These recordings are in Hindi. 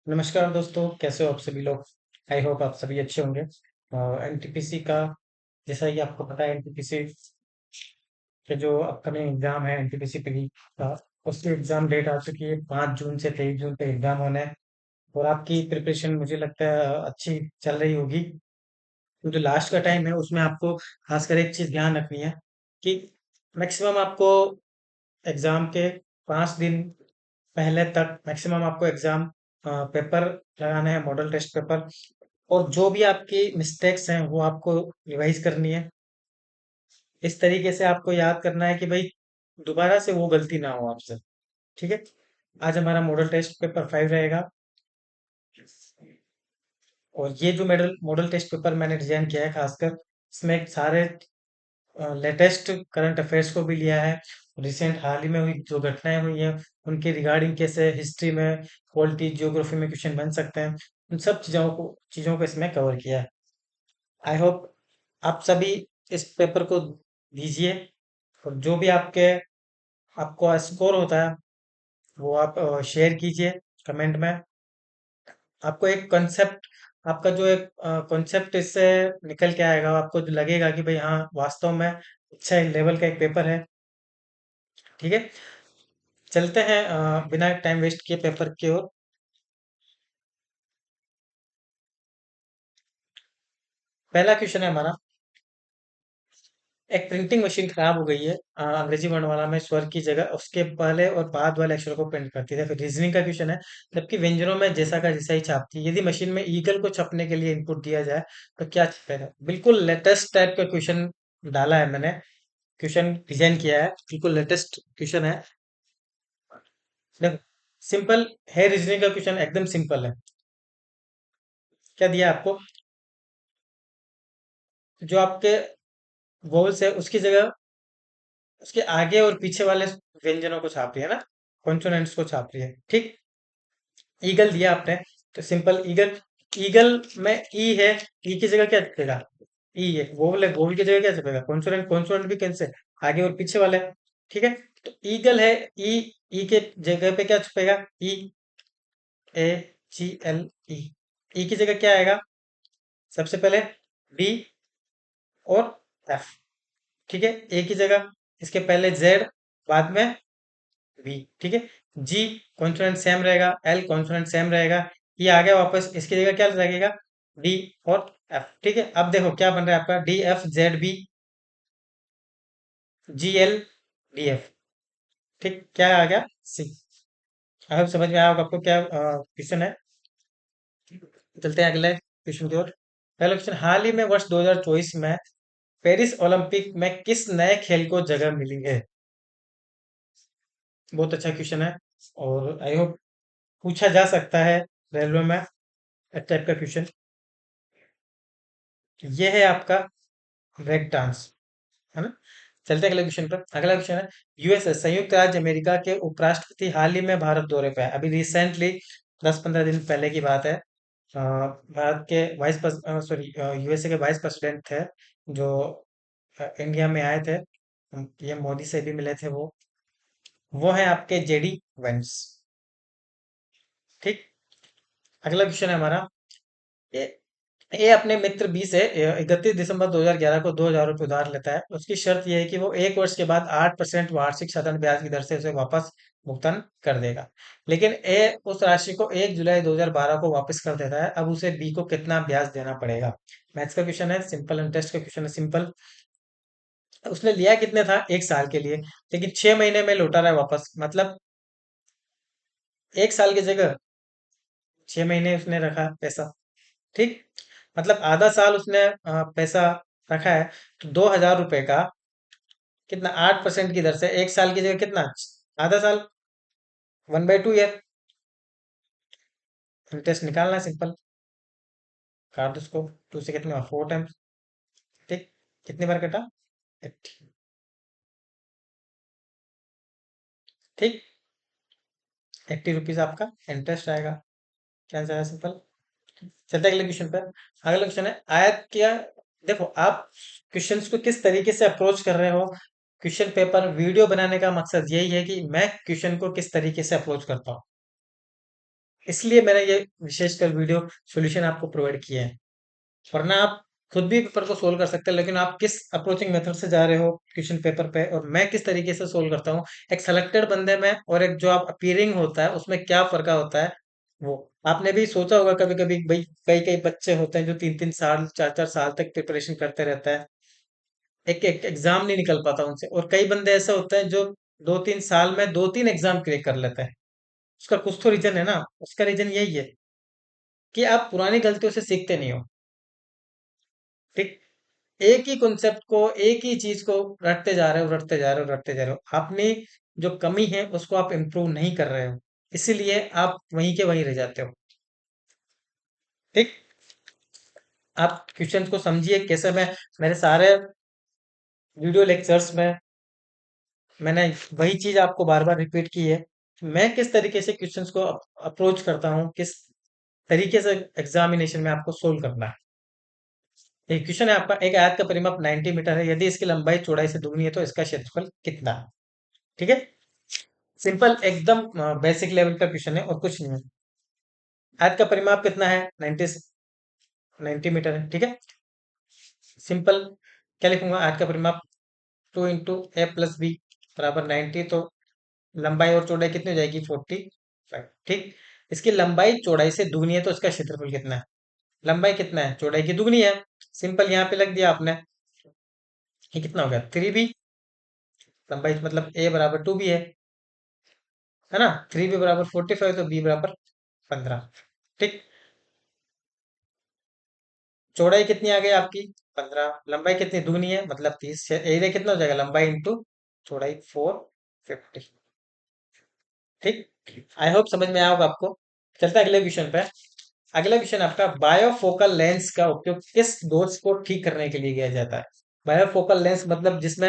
नमस्कार दोस्तों, कैसे हो आप सभी लोग। आई होप आप सभी अच्छे होंगे। एनटीपीसी का, जैसा कि आपको पता है, एनटीपीसी के जो अपकमिंग एग्जाम है एनटीपीसी पी का, उसकी एग्जाम डेट आ चुकी है। 5 जून से 23 जून तक एग्जाम होना है। और आपकी प्रिपरेशन मुझे लगता है अच्छी चल रही होगी। तो जो लास्ट का टाइम है उसमें आपको खासकर एक चीज ध्यान रखनी है कि मैक्सिमम आपको एग्जाम के 5 दिन पहले तक मैक्सिमम आपको एग्जाम पेपर लगाना है, मॉडल टेस्ट पेपर। और जो भी आपकी मिस्टेक्स हैं वो आपको रिवाइज करनी है। इस तरीके से आपको याद करना है कि भाई दोबारा से वो गलती ना हो आपसे। ठीक है। आज हमारा मॉडल टेस्ट पेपर 5 रहेगा। और ये जो मॉडल मॉडल टेस्ट पेपर मैंने डिजाइन किया है, खासकर इसमें सारे लेटेस्ट करंट अफेयर्स को भी लिया है। रिसेंट हाल ही में हुई जो घटनाएं हुई हैं उनके रिगार्डिंग कैसे हिस्ट्री में, पॉलिटी, जियोग्राफी में क्वेश्चन बन सकते हैं, उन सब चीजों को इसमें कवर किया है। आई होप आप सभी इस पेपर को दीजिए। और जो भी आपको स्कोर होता है वो आप शेयर कीजिए कमेंट में। आपको एक कॉन्सेप्ट, आपका जो एक कॉन्सेप्ट इससे निकल के आएगा, आपको जो लगेगा कि भाई हाँ वास्तव में अच्छा लेवल का एक पेपर है। ठीक है। चलते हैं बिना टाइम वेस्ट किए पेपर की ओर। पहला क्वेश्चन है हमारा। एक प्रिंटिंग मशीन खराब हो गई है। अंग्रेजी वर्णमाला में स्वर की जगह उसके पहले और बाद वाले अक्षरों को प्रिंट करती है। फिर रीजनिंग का क्वेश्चन है। जबकि व्यंजनों में जैसा का जैसा ही छापती है, यदि मशीन में ईगल को छपने के लिए इनपुट दिया जाए तो क्या छपेगा। बिल्कुल लेटेस्ट टाइप का क्वेश्चन डाला है मैंने, क्वेश्चन डिजाइन किया है, बिल्कुल लेटेस्ट क्वेश्चन है। देखो, सिंपल है। रीजनिंग का क्वेश्चन एकदम सिंपल है। क्या दिया है आपको, जो आपके वोल्स है उसकी जगह उसके आगे और पीछे वाले व्यंजनों को छाप रही है ना, कॉन्सोनेंट्स को छाप रही है। ठीक। ईगल दिया आपने, तो सिंपल ईगल। ईगल में ई है, ई की जगह क्या छपेगा, ई है। वोवल है, वोवल की जगह क्या छपेगा, कॉन्सोनेंट। कॉन्सोनेंट भी कैसे, आगे और पीछे वाले। ठीक है। तो ईगल है, ई, ई के जगह पे क्या छपेगा, ई, ए, जी, एल, ई। ई की जगह क्या आएगा, सबसे पहले बी और एफ। ठीक है। ए की जगह इसके पहले जेड, बाद में वी। ठीक है। जी कॉन्सोनेंट सेम रहेगा, एल कॉन्सोनेंट सेम रहेगा। ये आ गया वापस, इसकी जगह क्या लगेगा, डी और एफ। ठीक है। अब देखो क्या बन रहा है आपका, D F Z B, G L, D F. ठीक, क्या आ गया, सी। अब समझ में आया होगा आपको क्या क्वेश्चन है। चलते हैं अगले क्वेश्चन की ओर। पहला क्वेश्चन, हाल ही में वर्ष 2024 में पेरिस ओलंपिक में किस नए खेल को जगह मिली है। बहुत अच्छा क्वेश्चन है। और आई होप पूछा जा सकता है रेलवे में, इस टाइप का क्वेश्चन। ये है आपका ब्रेक डांस, है ना। चलते हैं अगले क्वेश्चन पर। अगला क्वेश्चन है, यूएसए संयुक्त राज्य अमेरिका के उपराष्ट्रपति हाल ही में भारत दौरे पे है। अभी रिसेंटली 10-15 दिन पहले की बात है। भारत के सॉरी, यूएसए के वाइस प्रेसिडेंट थे जो इंडिया में आए थे। ये मोदी से भी मिले थे। वो है आपके जेडी वेंस। ठीक। अगला क्वेश्चन है हमारा। ये ये अपने मित्र बी से 31 दिसंबर 2011 को 2,000 रुपये उधार लेता है। उसकी शर्त यह है कि वो 1 वर्ष के बाद 8% वार्षिक साधारण ब्याज की दर से उसे वापस भुगतान कर देगा। लेकिन ए उस राशि को 1 जुलाई 2012 को वापस कर देता है। अब उसे बी को कितना ब्याज देना पड़ेगा। मैथ्स का क्वेश्चन है, सिंपल इंटरेस्ट का क्वेश्चन है, सिंपल। उसने लिया कितने था, 1 साल के लिए, लेकिन 6 महीने में लौटा रहा है वापस। मतलब 1 साल की जगह 6 महीने उसने रखा पैसा। ठीक। मतलब आधा साल उसने पैसा रखा है। तो 2,000 रुपए का कितना, 8% की दर से 1 साल की जगह कितना, आधा साल, 1/2 ईयर। इंटरेस्ट निकालना है, सिंपल। काट दो उसको, 2 से कितने 4 टाइम्स। ठीक। कितनी बार कटा, 80। ठीक। 80 रुपीज आपका इंटरेस्ट आएगा। क्या आंसर है, सिंपल। चलते हैं अगले क्वेश्चन पर। अगला क्वेश्चन है, आयत क्या। देखो आप क्वेश्चंस को किस तरीके से अप्रोच कर रहे हो। क्वेश्चन पेपर वीडियो बनाने का मकसद यही है कि मैं क्वेश्चन को किस तरीके से अप्रोच करता हूँ। इसलिए मैंने ये विशेषकर वीडियो सॉल्यूशन आपको प्रोवाइड किए हैं। वरना आप खुद भी पेपर को सोल्व कर सकते हैं, लेकिन आप किस अप्रोचिंग मेथड से जा रहे हो क्वेश्चन पेपर पे, और मैं किस तरीके से सोल्व करता हूँ एक सिलेक्टेड बंदे में और एक जो आप अपीयरिंग होता है उसमें क्या फर्क होता है। वो आपने भी सोचा होगा कभी कभी भाई, कई कई बच्चे होते हैं जो 3 3 साल 4 4 साल तक प्रिपरेशन करते रहता है, एक एक एग्जाम नहीं निकल पाता उनसे। और कई बंदे ऐसे होते हैं जो 2 3 साल में 2 3 एग्जाम क्लियर कर लेते हैं। उसका कुछ तो रीजन है ना। उसका रीजन यही है कि आप पुरानी गलतियों से सीखते नहीं हो। ठीक। एक ही कॉन्सेप्ट को, एक ही चीज को रटते जा रहे हो, रटते जा रहे हो, रटते जा रहे हो। अपनी जो कमी है उसको आप इम्प्रूव नहीं कर रहे हो, इसीलिए आप वहीं के वहीं रह जाते हो। ठीक। आप क्वेश्चन को समझिए कैसे। मैं मेरे सारे वीडियो लेक्चर्स में मैंने वही चीज आपको बार बार रिपीट की है कि मैं किस तरीके से क्वेश्चंस को अप्रोच करता हूँ, किस तरीके से एग्जामिनेशन में आपको सोल्व करना है। एक क्वेश्चन है आपका, एक आयत का परिमाप 90 मीटर है, यदि इसकी लंबाई चौड़ाई से दुगनी है तो इसका क्षेत्रफल कितना है। ठीक है। सिंपल एकदम बेसिक लेवल का क्वेश्चन है और कुछ नहीं है। आयत का परिमाप कितना है? 90 मीटर है। ठीक है। सिंपल क्या लिखूंगा? आयत का परिमाप 2 इंटू a प्लस बी बराबर 90। तो लंबाई और चौड़ाई कितनी हो जाएगी? 45। ठीक। इसकी लंबाई चौड़ाई से दुगनी है तो इसका क्षेत्रफल कितना है? लंबाई कितना है? चौड़ाई की दुगनी है। सिंपल यहाँ पे लग दिया आपने। ये कितना हो गया? 3b। लंबाई मतलब a बराबर 2b है ना। 3b बराबर 45, तो b बराबर 15। ठीक। चौड़ाई कितनी आ गई आपकी? 15। लंबाई कितनी? दुगनी है मतलब 30। एरिया कितना हो जाएगा? लंबाई इंटू चौड़ाई 450। ठीक। आई होप समझ में आया होगा आपको। चलते हैं अगले क्वेश्चन पे। अगला क्वेश्चन आपका, बायोफोकल लेंस का उपयोग किस दोष को ठीक करने के लिए किया जाता है? बायोफोकल लेंस मतलब जिसमें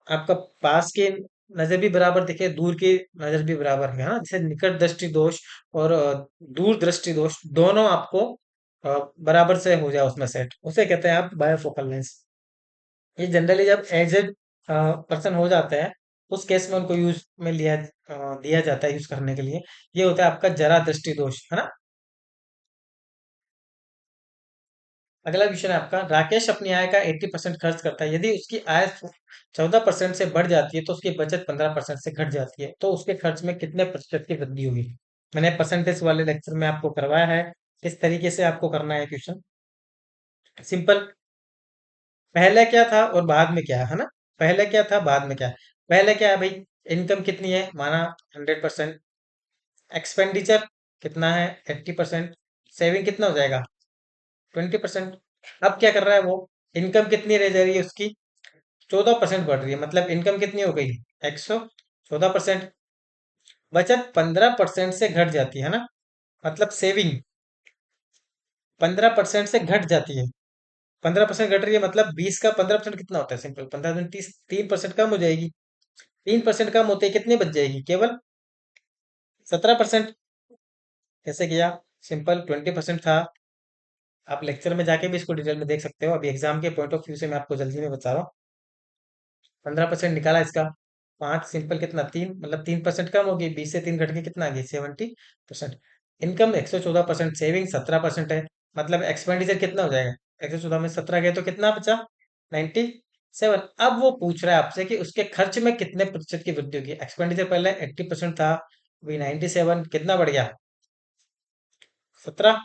आपका पास की नजर भी बराबर दिखे, दूर की नजर भी बराबर है ना। जैसे निकट दृष्टि दोष और दूर दृष्टि दोष दोनों आपको बराबर से हो जाए उसमें सेट, उसे कहते हैं आप बायोफोकल लेंस। ये जनरली जब एजेड पर्सन हो जाते हैं उस केस में उनको यूज में दिया जाता है यूज करने के लिए। ये होता है आपका जरा दृष्टि दोष, है ना। अगला क्वेश्चन है आपका, राकेश अपनी आय का 80% खर्च करता है, यदि उसकी आय 14% से बढ़ जाती है तो उसकी बचत 15% से घट जाती है, तो उसके खर्च में कितने प्रतिशत की वृद्धि होगी? मैंने परसेंटेज वाले लेक्चर में आपको करवाया है किस तरीके से आपको करना है क्वेश्चन। सिंपल, पहले क्या था और बाद में क्या है ना। पहले क्या था, बाद में क्या है। पहले क्या है भाई? इनकम कितनी है माना? 100%। एक्सपेंडिचर कितना है? 80%। सेविंग कितना हो जाएगा? 20%। अब क्या कर रहा है वो? इनकम कितनी रह जा रही है उसकी? 14% बढ़ रही है, मतलब इनकम कितनी हो गई? 114%। बचत 15% से घट जाती है ना, मतलब सेविंग 15% से घट जाती है। 15% घट रही है मतलब 20 का 15% कितना होता है? सिंपल 15 30, 3% कम हो जाएगी। 3% कम होते ही कितनी बच जाएगी? केवल 17%। कैसे किया? सिंपल 20% था। आप लेक्चर में जाके भी इसको डिटेल में देख सकते हो, अभी एग्जाम के पॉइंट ऑफ व्यू से मैं आपको जल्दी में बता रहा हूँ। 15% निकाला इसका, 5 सिंपल कितना? 3, मतलब 3% कम होगी। 20 से 3 घट के कितना आ गई? 70%। इनकम 114%, सेविंग 17% है, मतलब एक्सपेंडिचर कितना हो जाएगा? 114 में 17 गए तो कितना बचा? 97। अब वो पूछ रहा है आपसे कि उसके खर्च में कितने प्रतिशत की वृद्धि होगी। एक्सपेंडिचर पहले 80% था, अभी 97, कितना बढ़ गया? 17।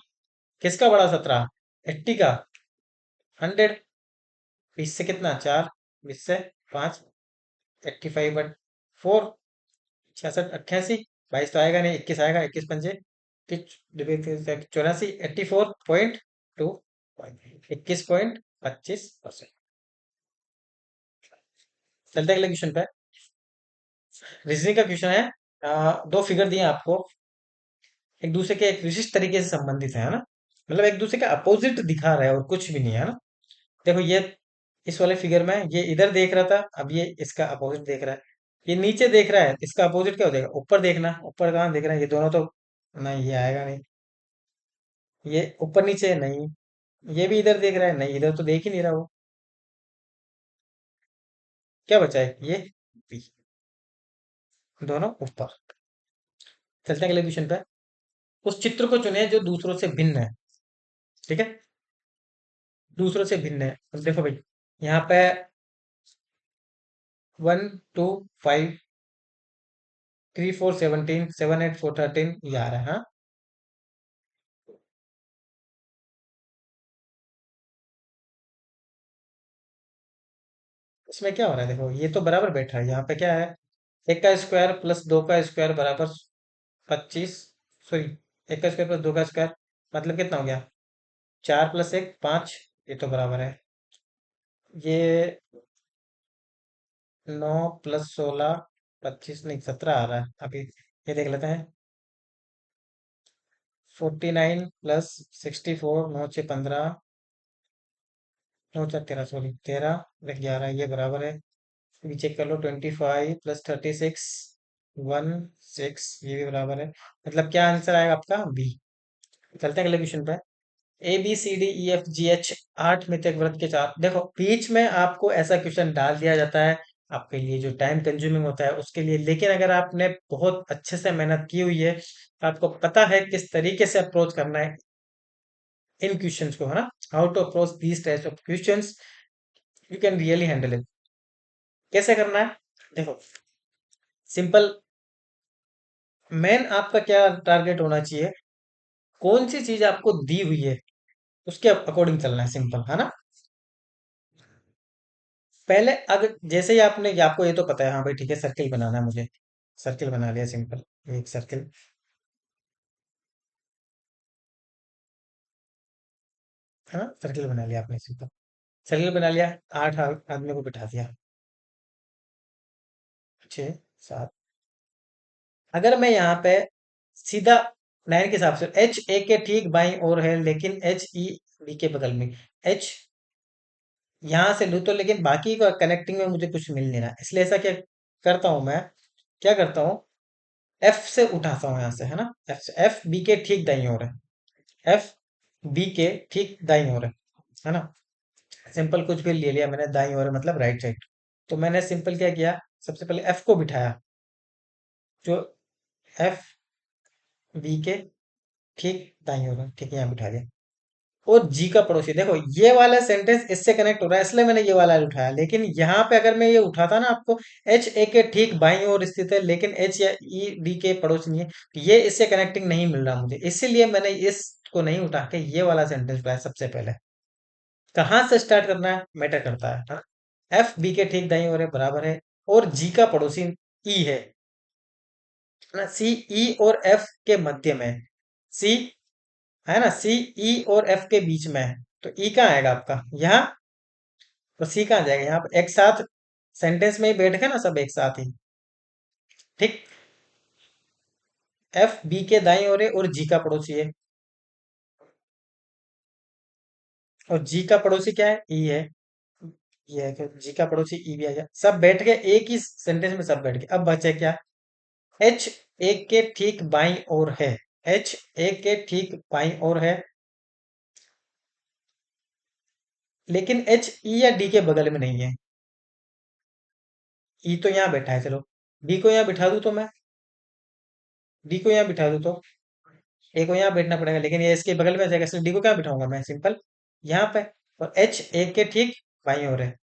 किसका बढ़ा? 17? 80 का? 100। 20 से कितना? 4, 20 से 5, 85/4, 66 88। 22 तो आएगा नहीं, 21 आएगा। 21 पंजे 84, 84.2, 21.25%। चलते हैं अगले क्वेश्चन पे। रीजनिंग का क्वेश्चन है। दो फिगर दिए हैं आपको, एक दूसरे के एक विशिष्ट तरीके से संबंधित है ना। मतलब एक दूसरे का अपोजिट दिखा रहा है और कुछ भी नहीं है ना। देखो ये, इस वाले फिगर में ये इधर देख रहा था, अब ये इसका अपोजिट देख रहा है। ये नीचे देख रहा है, इसका अपोजिट क्या हो जाएगा? ऊपर देखना। ऊपर कहाँ देख रहा है? ये दोनों तो नहीं, ये आएगा नहीं। ये ऊपर नीचे नहीं। ये भी इधर देख रहा है, नहीं इधर तो देख ही नहीं रहा वो। क्या बचा है? ये बी, दोनों ऊपर। चलते हैं अगले क्वेश्चन पे। उस चित्र को चुने जो दूसरों से भिन्न है। ठीक है, दूसरों से भिन्न है। अब देखो भाई, यहाँ पे 1 2 5 3 4 17 7 8 4 13 ये आ रहा है। हाँ, इसमें क्या हो रहा है, देखो ये तो बराबर बैठा है। यहाँ पे क्या है, 1 का स्क्वायर प्लस 2 का स्क्वायर बराबर 25। सॉरी, 1 का स्क्वायर प्लस 2 का स्क्वायर मतलब कितना हो गया, 4 + 1 5। ये तो बराबर है, ये 9 + 16 25 नहीं 17 आ रहा है अभी। ये देख लेते हैं। 49 + 64 9 × 6 = 15, 9 × 4 = 13, सॉरी 13 + 11 ये बराबर है। अभी चेक कर लो, 25 + 36 16 ये भी बराबर है। मतलब क्या आंसर आएगा आपका, बी। चलते हैं अगले क्वेश्चन पे। ABCDEFGH 8 मितक वृत्त के चार, देखो बीच में आपको ऐसा क्वेश्चन डाल दिया जाता है आपके लिए जो टाइम कंज्यूमिंग होता है उसके लिए। लेकिन अगर आपने बहुत अच्छे से मेहनत की हुई है, आपको पता है किस तरीके से अप्रोच करना है इन क्वेश्चंस को, है ना, how to approach these types of questions, you can really handle it. कैसे करना है, देखो सिंपल। मेन आपका क्या टारगेट होना चाहिए, कौन सी चीज आपको दी हुई है उसके अकॉर्डिंग चलना है, सिंपल है ना। पहले अगर जैसे ही आपने, आपको ये तो पता है, हाँ भाई ठीक है सर्किल बनाना है मुझे, सर्किल बना लिया सिंपल, एक सर्किल, है ना, सर्किल बना लिया आपने सिंपल। सर्किल बना लिया, 8 आदमियों को बिठा दिया, 6 7। अगर मैं यहाँ पे सीधा लाइन के हिसाब से, HA के ठीक बाईं ओर है लेकिन HEB के बगल में, H यहाँ से लूँ तो, लेकिन बाकी का कनेक्टिंग में मुझे कुछ मिल नहीं रहा, इसलिए ऐसा क्या करता हूँ मैं, क्या करता हूँ, F से उठाता हूँ यहाँ से, है ना, F B के ठीक दाईं ओर है, F B के ठीक दाईं ओर है ना। सिंपल कुछ भी ले लिया मैंने, दाईं ओर है मतलब राइट साइड। तो मैंने सिंपल क्या किया, सबसे पहले F को बिठाया, जो F B के ठीक दाईं ओर है, ठीक है यहाँ बिठा दिया। और जी का पड़ोसी, देखो ये वाला सेंटेंस इससे कनेक्ट हो रहा है इसलिए मैंने ये वाला उठाया। लेकिन यहाँ पे अगर मैं ये उठाता ना, आपको एच ए के ठीक बाईं ओर स्थित है लेकिन एच या ई डी के पड़ोसी नहीं है, तो ये इससे कनेक्टिंग नहीं मिल रहा मुझे, इसीलिए मैंने इसको नहीं उठा के ये वाला सेंटेंस उठाया सबसे पहले। कहाँ से स्टार्ट करना है मैटर करता है, हाँ? एफ बी के ठीक दाईं ओर है बराबर है, और जी का पड़ोसी ई है ना, सी ई और एफ के मध्य में, सी है ना, सी ई और एफ के बीच में है, तो ई कहाँ आएगा आपका यहाँ, तो सी कहाँ जाएगा यहाँ पे, एक साथ सेंटेंस में ही बैठ गए ना सब एक साथ ही। ठीक, एफ बी के दाईं ओर है और जी का पड़ोसी है, और जी का पड़ोसी क्या है, ई है। ये है कि जी का पड़ोसी ई भी आ गया, सब बैठ गए एक ही सेंटेंस में, सब बैठ गए। अब बचे क्या, एच एक के ठीक बाईं ओर है, एच एक के ठीक बाईं ओर है, लेकिन एच ई या डी के बगल में नहीं है। ई तो यहाँ बैठा है, चलो डी को यहाँ बिठा दूं तो मैं, डी को यहाँ बिठा दूं तो ए को यहाँ बैठना पड़ेगा, लेकिन ये इसके बगल में आ जाएगा, इसलिए डी को क्या बिठाऊंगा मैं, सिंपल यहाँ पे। और एच एक के ठीक बाईं ओर है,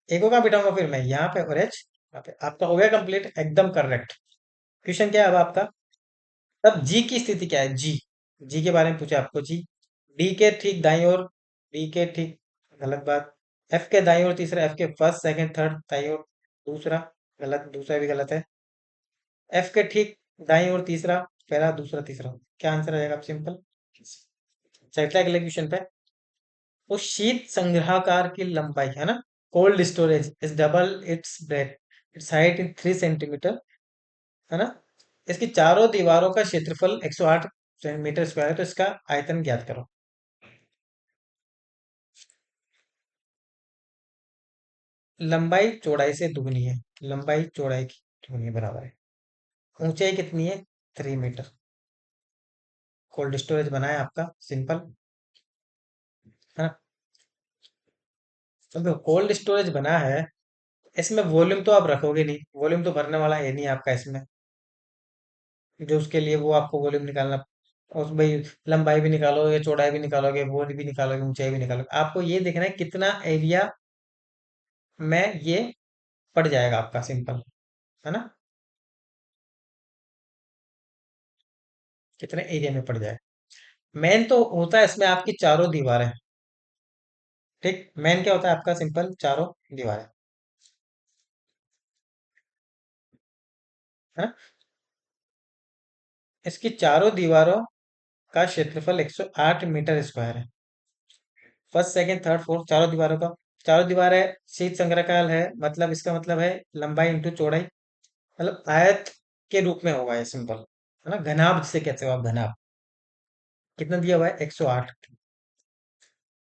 ए को कहाँ बिठाऊंगा फिर मैं, यहाँ पे, और एच यहाँ पे। आपका हो गया कंप्लीट, एकदम करेक्ट। क्वेश्चन क्या है अब आपका, तब जी की स्थिति क्या है, जी, जी के बारे में पूछा आपको, जी डी के ठीक दाईं ओर, डी के ठीक, गलत बात। एफ के दाईं ओर तीसरा, एफ के फर्स्ट सेकंड थर्ड दाईं ओर दूसरा, गलत, दूसरा भी गलत है। एफ के ठीक दाईं ओर तीसरा, पहला दूसरा तीसरा, क्या आंसर आ जाएगा आप, सिंपल। चलता है अगले क्वेश्चन पे। उस शीत संग्रहकार की लंबाई, है ना, cold storage is double it's breath, it's height in 3 centimetre, है ना, इसकी चारों दीवारों का क्षेत्रफल 108 मीटर स्क्वायर है, तो इसका आयतन ज्ञात करो। लंबाई चौड़ाई से दुगनी है, लंबाई चौड़ाई की दुगनी बराबर है। ऊंचाई कितनी है, 3 मीटर। कोल्ड स्टोरेज बना है आपका, सिंपल, है ना। तो कोल्ड स्टोरेज बना है, इसमें वॉल्यूम तो आप रखोगे नहीं, वॉल्यूम तो भरने वाला है नहीं आपका इसमें, जो उसके लिए वो आपको वॉल्यूम निकालना, और भाई लंबाई भी निकालोगे, चौड़ाई भी निकालोगे, बोर्ड भी निकालोगे, ऊंचाई भी निकालोगे, आपको ये देखना है कितना एरिया में ये पड़ जाएगा आपका, सिंपल है ना, कितने एरिया में पड़ जाएगा। मेन तो होता है इसमें आपकी चारों दीवारें, ठीक, मेन क्या होता है आपका, सिंपल चारों दीवारें, है ना। इसकी चारों दीवारों का क्षेत्रफल 108 मीटर स्क्वायर है। फर्स्ट सेकंड थर्ड फोर्थ चारों दीवारों का, चारों दीवारें शीत संग्रहकाल है, मतलब इसका मतलब है लंबाई इंटू चौड़ाई, मतलब आयत के रूप में होगा ये, सिंपल है ना, घनाभ जिसे कहते हो आप, घनाभ। कितना दिया हुआ है, 108।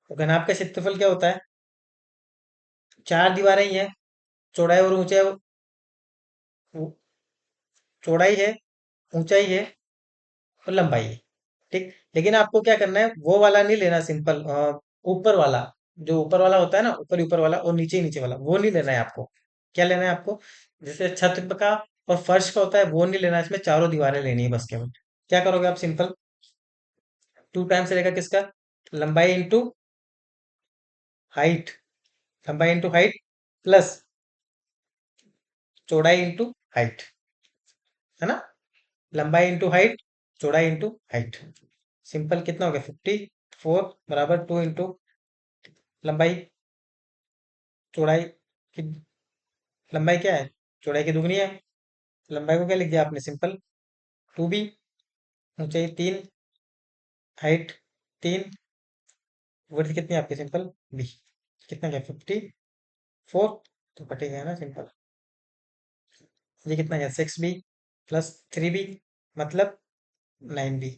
तो घनाभ का क्षेत्रफल क्या होता है, चार दीवारें ही है, चौड़ाई और ऊंचाई, चौड़ाई है, ऊंचाई है, और लंबाई है, ठीक। लेकिन आपको क्या करना है, वो वाला नहीं लेना, सिंपल ऊपर वाला, जो ऊपर वाला होता है ना, ऊपर ऊपर वाला और नीचे नीचे वाला, वो नहीं लेना है आपको। क्या लेना है आपको, जैसे छत का और फर्श का होता है, वो नहीं लेना है, इसमें चारों दीवारें लेनी है बस, केवल। क्या करोगे आप, सिंपल टू टाइम्स रहेगा किसका, लंबाई इंटू हाइट, लंबाई इंटू हाइट प्लस चौड़ाई इंटू हाइट, है ना, लंबाई इंटू हाइट, चौड़ाई इंटू हाइट, सिंपल कितना हो गया, 54 बराबर 2 इंटू लंबाई, चौड़ाई की, लंबाई क्या है, चौड़ाई की दुगनी है, लंबाई को क्या लिख दिया आपने, सिंपल 2b, ऊंचाई 3, हाइट 3, वर्थ कितनी है आपकी, सिंपल b, कितना क्या 54, तो कटेगा ना, सिंपल। ये कितना गया, 6b प्लस 3b, मतलब 9b,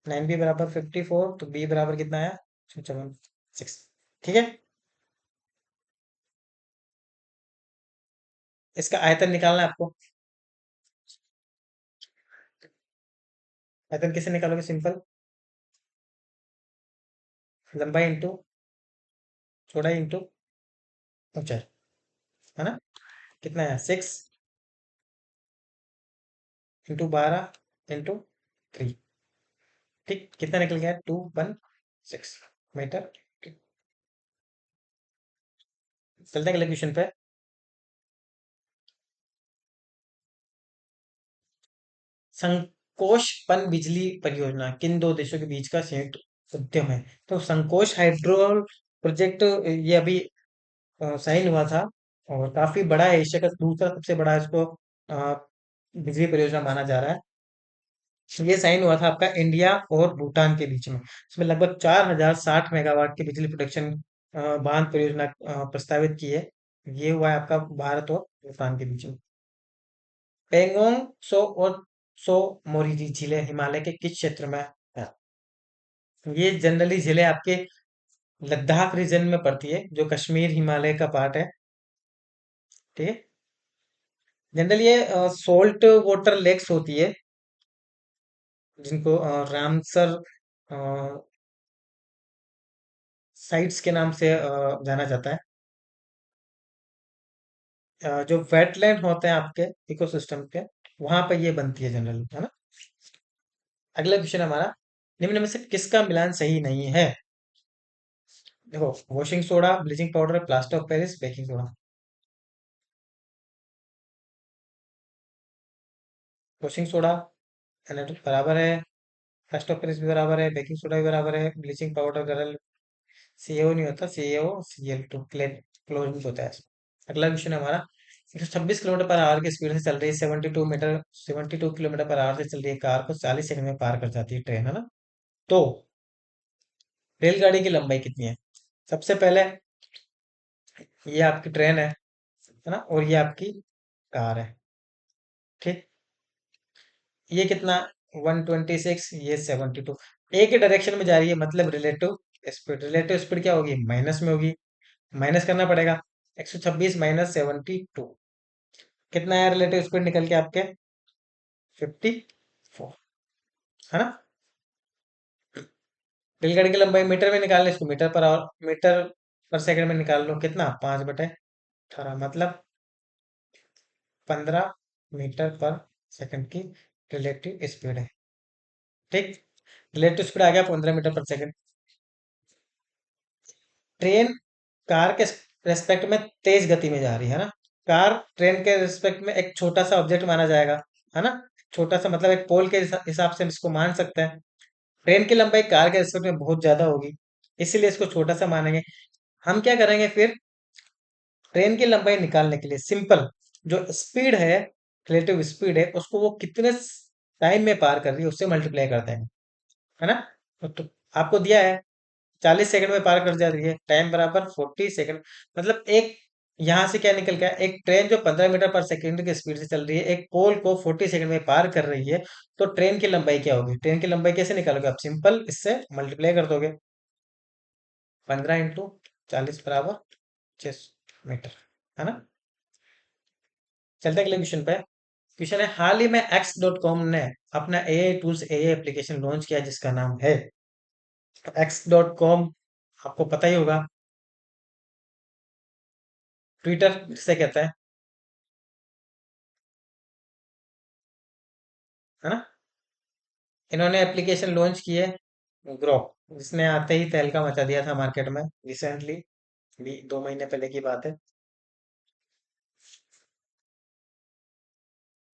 9b बराबर 54, तो b बराबर कितना आया, 6, ठीक है। इसका आयतन निकालना है आपको। आयतन कैसे निकालोगे, सिंपल लंबाई इंटू चौड़ाई इंटू ऊंचाई, है ना, कितना है, 6 इंटू 12 इंटू 3, ठीक, कितना निकल गया, 216 मीटर। चलते हैं अगले क्वेश्चन पे। संकोश पन बिजली परियोजना किन दो देशों के बीच का संयुक्त उद्यम है। तो संकोश हाइड्रो प्रोजेक्ट, ये अभी साइन हुआ था, और काफी बड़ा है, एशिया का दूसरा सबसे बड़ा इसको बिजली परियोजना माना जा रहा है। ये साइन हुआ था आपका इंडिया और भूटान के बीच में, इसमें लगभग 4060 मेगावाट की बिजली प्रोडक्शन बांध परियोजना प्रस्तावित की है। ये हुआ है आपका भारत और भूटान के बीच में। पेंगोंग सो और सो मोरिरी झीलें हिमालय के किस क्षेत्र में है। ये जनरली झीलें आपके लद्दाख रीजन में पड़ती है, जो कश्मीर हिमालय का पार्ट है, ठीक है। जनरली ये सोल्ट वाटर लेक्स होती है, जिनको रामसर साइट्स के नाम से जाना जाता है। जो वेटलैंड होते हैं आपके इकोसिस्टम के, वहां पर ये बनती है जनरली, है ना। अगला क्वेश्चन हमारा, निम्न में से किसका मिलान सही नहीं है। देखो, washing soda, bleaching powder, plaster of Paris, baking soda. Washing soda बराबर है, प्लास्टर ऑफ पेरिस भी बराबर है, बेकिंग सोडा भी बराबर है, ब्लीचिंग पाउडर गरल सीएओ नहीं होता, सीएओ सीएल2 क्लोरीन होता है। अगला क्वेश्चन है हमारा, 126 किलोमीटर पर आवर की स्पीड से चल रही है, 72 किलोमीटर पर आवर से चल रही है कार को 40 सेकंड में पार कर जाती है ट्रेन, है ना। तो रेलगाड़ी की लंबाई कितनी है। सबसे पहले ये आपकी ट्रेन है ना, और ये आपकी कार है, ठीक। ये कितना, 126, ये 72, एक ही डायरेक्शन में जा रही है, मतलब रिलेटिव स्पीड, रिलेटिव स्पीड क्या होगी, माइनस में होगी, माइनस करना पड़ेगा। 126 - 72, कितना है रिलेटिव स्पीड निकल के आपके, 54, है ना। रेलगाड़ी की लंबाई मीटर में निकालने, इसको मीटर पर आवर, मीटर पर सेकंड में निकाल लो, कितना, 5/18, मतलब 15 मीटर पर सेकंड की रिलेटिव स्पीड है। ठीक। रिलेटिव स्पीड आ गया 15 मीटर पर सेकंड। ट्रेन कार के रेस्पेक्ट में तेज गति में जा रही है ना। कार ट्रेन के रेस्पेक्ट में एक छोटा सा ऑब्जेक्ट माना जाएगा, है ना। छोटा सा मतलब एक पोल के हिसाब से हम इसको मान सकते हैं। ट्रेन की लंबाई कार के रेस्पेक्ट में बहुत ज्यादा होगी, इसीलिए इसको छोटा सा मानेंगे। हम क्या करेंगे फिर, ट्रेन की लंबाई निकालने के लिए सिंपल, जो स्पीड है, रिलेटिव स्पीड है, उसको वो कितने टाइम में पार कर रही है उससे मल्टीप्लाई कर देंगे, है ना। तो आपको दिया है 40 सेकंड में पार कर जा रही है, टाइम बराबर 40 सेकंड। मतलब एक, यहां से क्या निकल गया, एक ट्रेन जो 15 मीटर पर सेकंड की स्पीड से चल रही है, एक पोल को 40 सेकंड में पार कर रही है, तो ट्रेन की लंबाई क्या होगी। ट्रेन की लंबाई कैसे निकालोगे आप, सिंपल इससे मल्टीप्लाई कर दोगे। 15 × 40 बराबर 600 मीटर, है ना। चलते हैं अगले क्वेश्चन पे। क्वेश्चन है, हाल ही में x.com ने अपना AI tools AI application launch किया जिसका नाम है। x.com आपको पता ही होगा, ट्विटर जिसे कहते हैं, है ना। इन्होंने एप्लीकेशन लॉन्च की है ग्रोक, जिसने आते ही तहलका मचा दिया था मार्केट में रिसेंटली, भी 2 महीने पहले की बात है।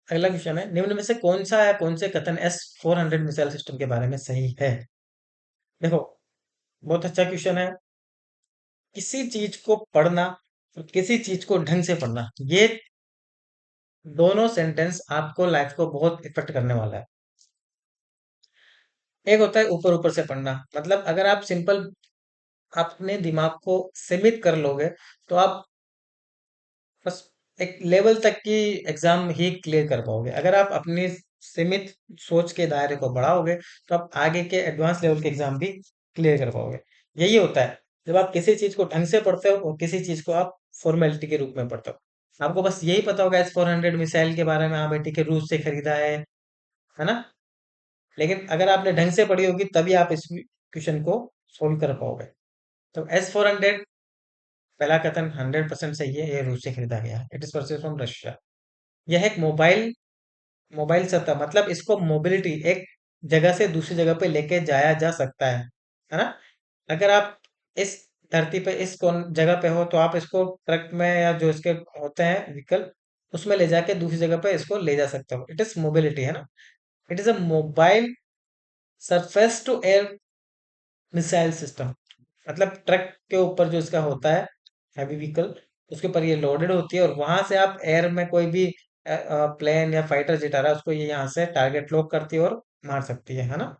अगला क्वेश्चन है, निम्न में से कौन सा है, कौन से कथन S-400 मिसाइल सिस्टम के बारे में सही है। देखो, बहुत अच्छा क्वेश्चन है। किसी चीज को पढ़ना और किसी चीज को ढंग से पढ़ना, ये दोनों सेंटेंस आपको लाइफ को बहुत इफेक्ट करने वाला है। एक होता है ऊपर ऊपर से पढ़ना, मतलब अगर आप सिंपल अपने दिमाग को सीमित कर लोगे, तो आप बस एक लेवल तक की एग्जाम ही क्लियर कर पाओगे। अगर आप अपनी सीमित सोच के दायरे को बढ़ाओगे, तो आप आगे के एडवांस लेवल के एग्जाम भी क्लियर कर पाओगे। यही होता है जब आप किसी चीज को ढंग से पढ़ते हो और किसी चीज को आप फॉर्मेलिटी के रूप में पढ़ते हो। आपको बस यही पता होगा S-400 मिसाइल के बारे में, हाँ बेटी के रूस से खरीदा है ना। लेकिन अगर आपने ढंग से पढ़ी होगी तभी आप इस क्वेश्चन को सोल्व कर पाओगे। तो S-400, पहला कथन 100% सही है, ये रूस से खरीदा गया है, it is purchase from Russia. यह एक मोबाइल मोबाइल सत्ता, मतलब इसको मोबिलिटी, एक जगह से दूसरी जगह पे लेके जाया जा सकता है ना। अगर आप इस धरती पे इस कौन जगह पे हो, तो आप इसको ट्रक में या जो इसके होते हैं व्हीकल, उसमें ले जाके दूसरी जगह पे इसको ले जा सकते हो, इट इज मोबिलिटी, है ना। It is a mobile surface to air missile system. मतलब ट्रक के ऊपर जो इसका होता है, हैवी व्हीकल, उसके ऊपर ये लोडेड होती है, और वहां से आप एयर में कोई भी प्लेन या फाइटर जेट आ रहा है, उसको ये यहाँ से टारगेट लॉक करती है और मार सकती है ना,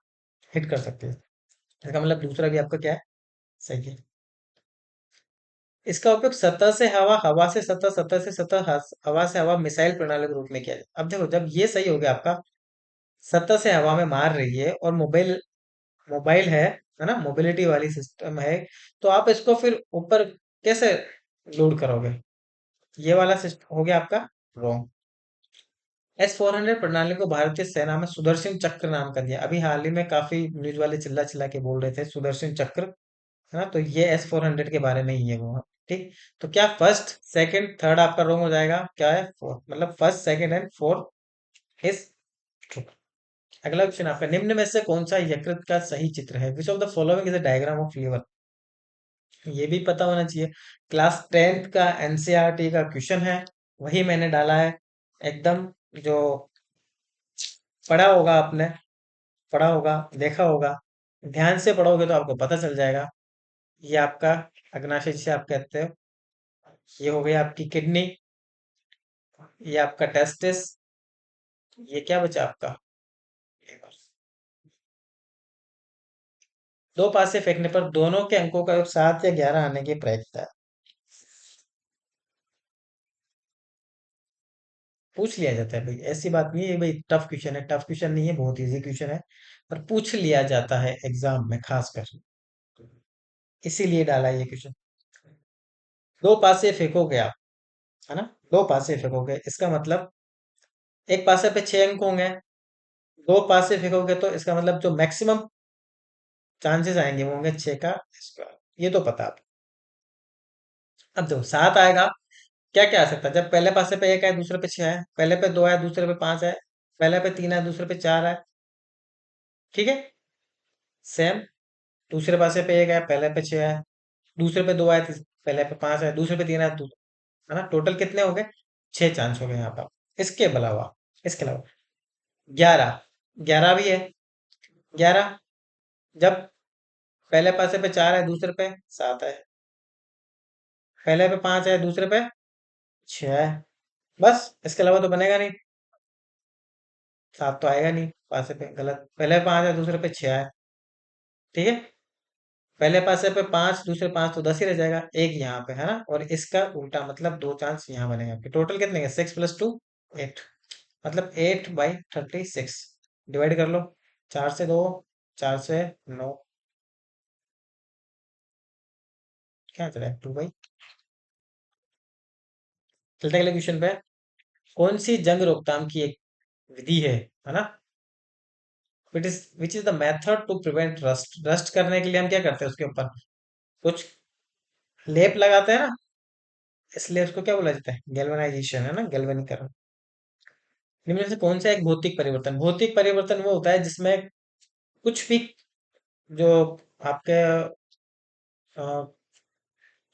हिट कर सकती है। इसका मतलब दूसरा भी आपका क्या है, सही है। इसका उपयोग सतह से हवा, हवा से सतह, सतह से सतह, हवा से हवा मिसाइल प्रणाली के रूप में किया जाए। अब देखो, जब ये सही हो गया आपका, सतह से हवा में मार रही है और मोबाइल मोबाइल है ना, मोबिलिटी वाली सिस्टम है, तो आप इसको फिर ऊपर कैसे लोड करोगे। ये वाला सिस्टम हो गया आपका रॉन्ग। S-400 प्रणाली को भारतीय सेना में सुदर्शन चक्र नाम का दिया। अभी हाल ही में काफी न्यूज वाले चिल्ला चिल्ला के बोल रहे थे सुदर्शन चक्र, है ना। तो ये S-400 के बारे में ही है वो। ठीक। तो क्या फर्स्ट सेकंड थर्ड आपका रॉन्ग हो जाएगा, क्या है फोर्थ, मतलब first second and fourth is true. अगला क्वेश्चन आपका, निम्न में से कौन सा यकृत का सही चित्र है, which of the following is a diagram of lever. ये भी पता होना चाहिए। क्लास 10th का एनसीईआरटी का क्वेश्चन है, वही मैंने डाला है एकदम। जो पढ़ा होगा आपने, पढ़ा होगा, देखा होगा, ध्यान से पढ़ोगे तो आपको पता चल जाएगा। ये आपका अग्नाशय जिसे आप कहते हो, ये हो गई आपकी किडनी, ये आपका टेस्टिस, ये क्या बचा आपका लिवर। दो पास से फेंकने पर दोनों के अंकों का योग 7 या 11 आने की प्रायिकता है। पूछ लिया जाता है भाई, ऐसी बात नहीं है भाई टफ क्वेश्चन है, टफ क्वेश्चन नहीं है, बहुत इजी क्वेश्चन है, पर पूछ लिया जाता है एग्जाम में खासकर, इसीलिए डाला ये क्वेश्चन। दो पासे फेंकोगे आप, है ना, दो पासे फेंकोगे, इसका मतलब एक पासे पे 6 अंक होंगे, दो पासे फेंकोगे तो इसका मतलब जो मैक्सिमम चांसेस आएंगे वो होंगे 6 का स्क्वायर, ये तो पता आप। अब देखो 7 आएगा, क्या क्या आ सकता है, जब पहले पासे पे 1 है दूसरे पे 6 है, पहले पे 2 है दूसरे पे 5 है, पहले पे 3 है, दूसरे पे 4 है। ठीक है। सेम। दूसरे पासे पे 1 है, पहले पे 6 है। दूसरे पे 2 है, पहले पे 5 है, दूसरे पे 3 है, है ना? टोटल कितने हो गए? 6 चांस हो गए यहाँ पर। इसके अलावा 11। 11 भी है। 11 जब पहले पासे पे 4 है, दूसरे पे 7 है, पहले पे 5 है, दूसरे पे 6 है। बस इसके अलावा तो बनेगा नहीं। 7 तो आएगा नहीं पासे पे, गलत। पहले 5 है, दूसरे पे 6 है। ठीक है। पहले पासे पे 5, दूसरे 5, तो 10 ही रह जाएगा। एक यहाँ पे है ना, और इसका उल्टा मतलब 2 चांस यहाँ बनेगा आपके। टोटल कितने हैं? 6 + 2 8। मतलब 8/36। डिवाइड कर लो। 4 से 2, 4 से 9। क्या चला? 2/। चलते हैं अगले क्वेश्चन पे। कौन सी जंग रोकथाम की एक विधि है ना? Which is the method to prevent rust. Rust करने के लिए हम क्या करते हैं? उसके ऊपर कुछ लेप लगाते हैं ना, इसलिए उसको क्या बोला जाता है? गैल्वेनाइजेशन, है ना, गैल्वेनीकरण। इनमें से कौन सा एक भौतिक परिवर्तन? भौतिक परिवर्तन वो होता है जिसमें कुछ भी, जो आपके अ,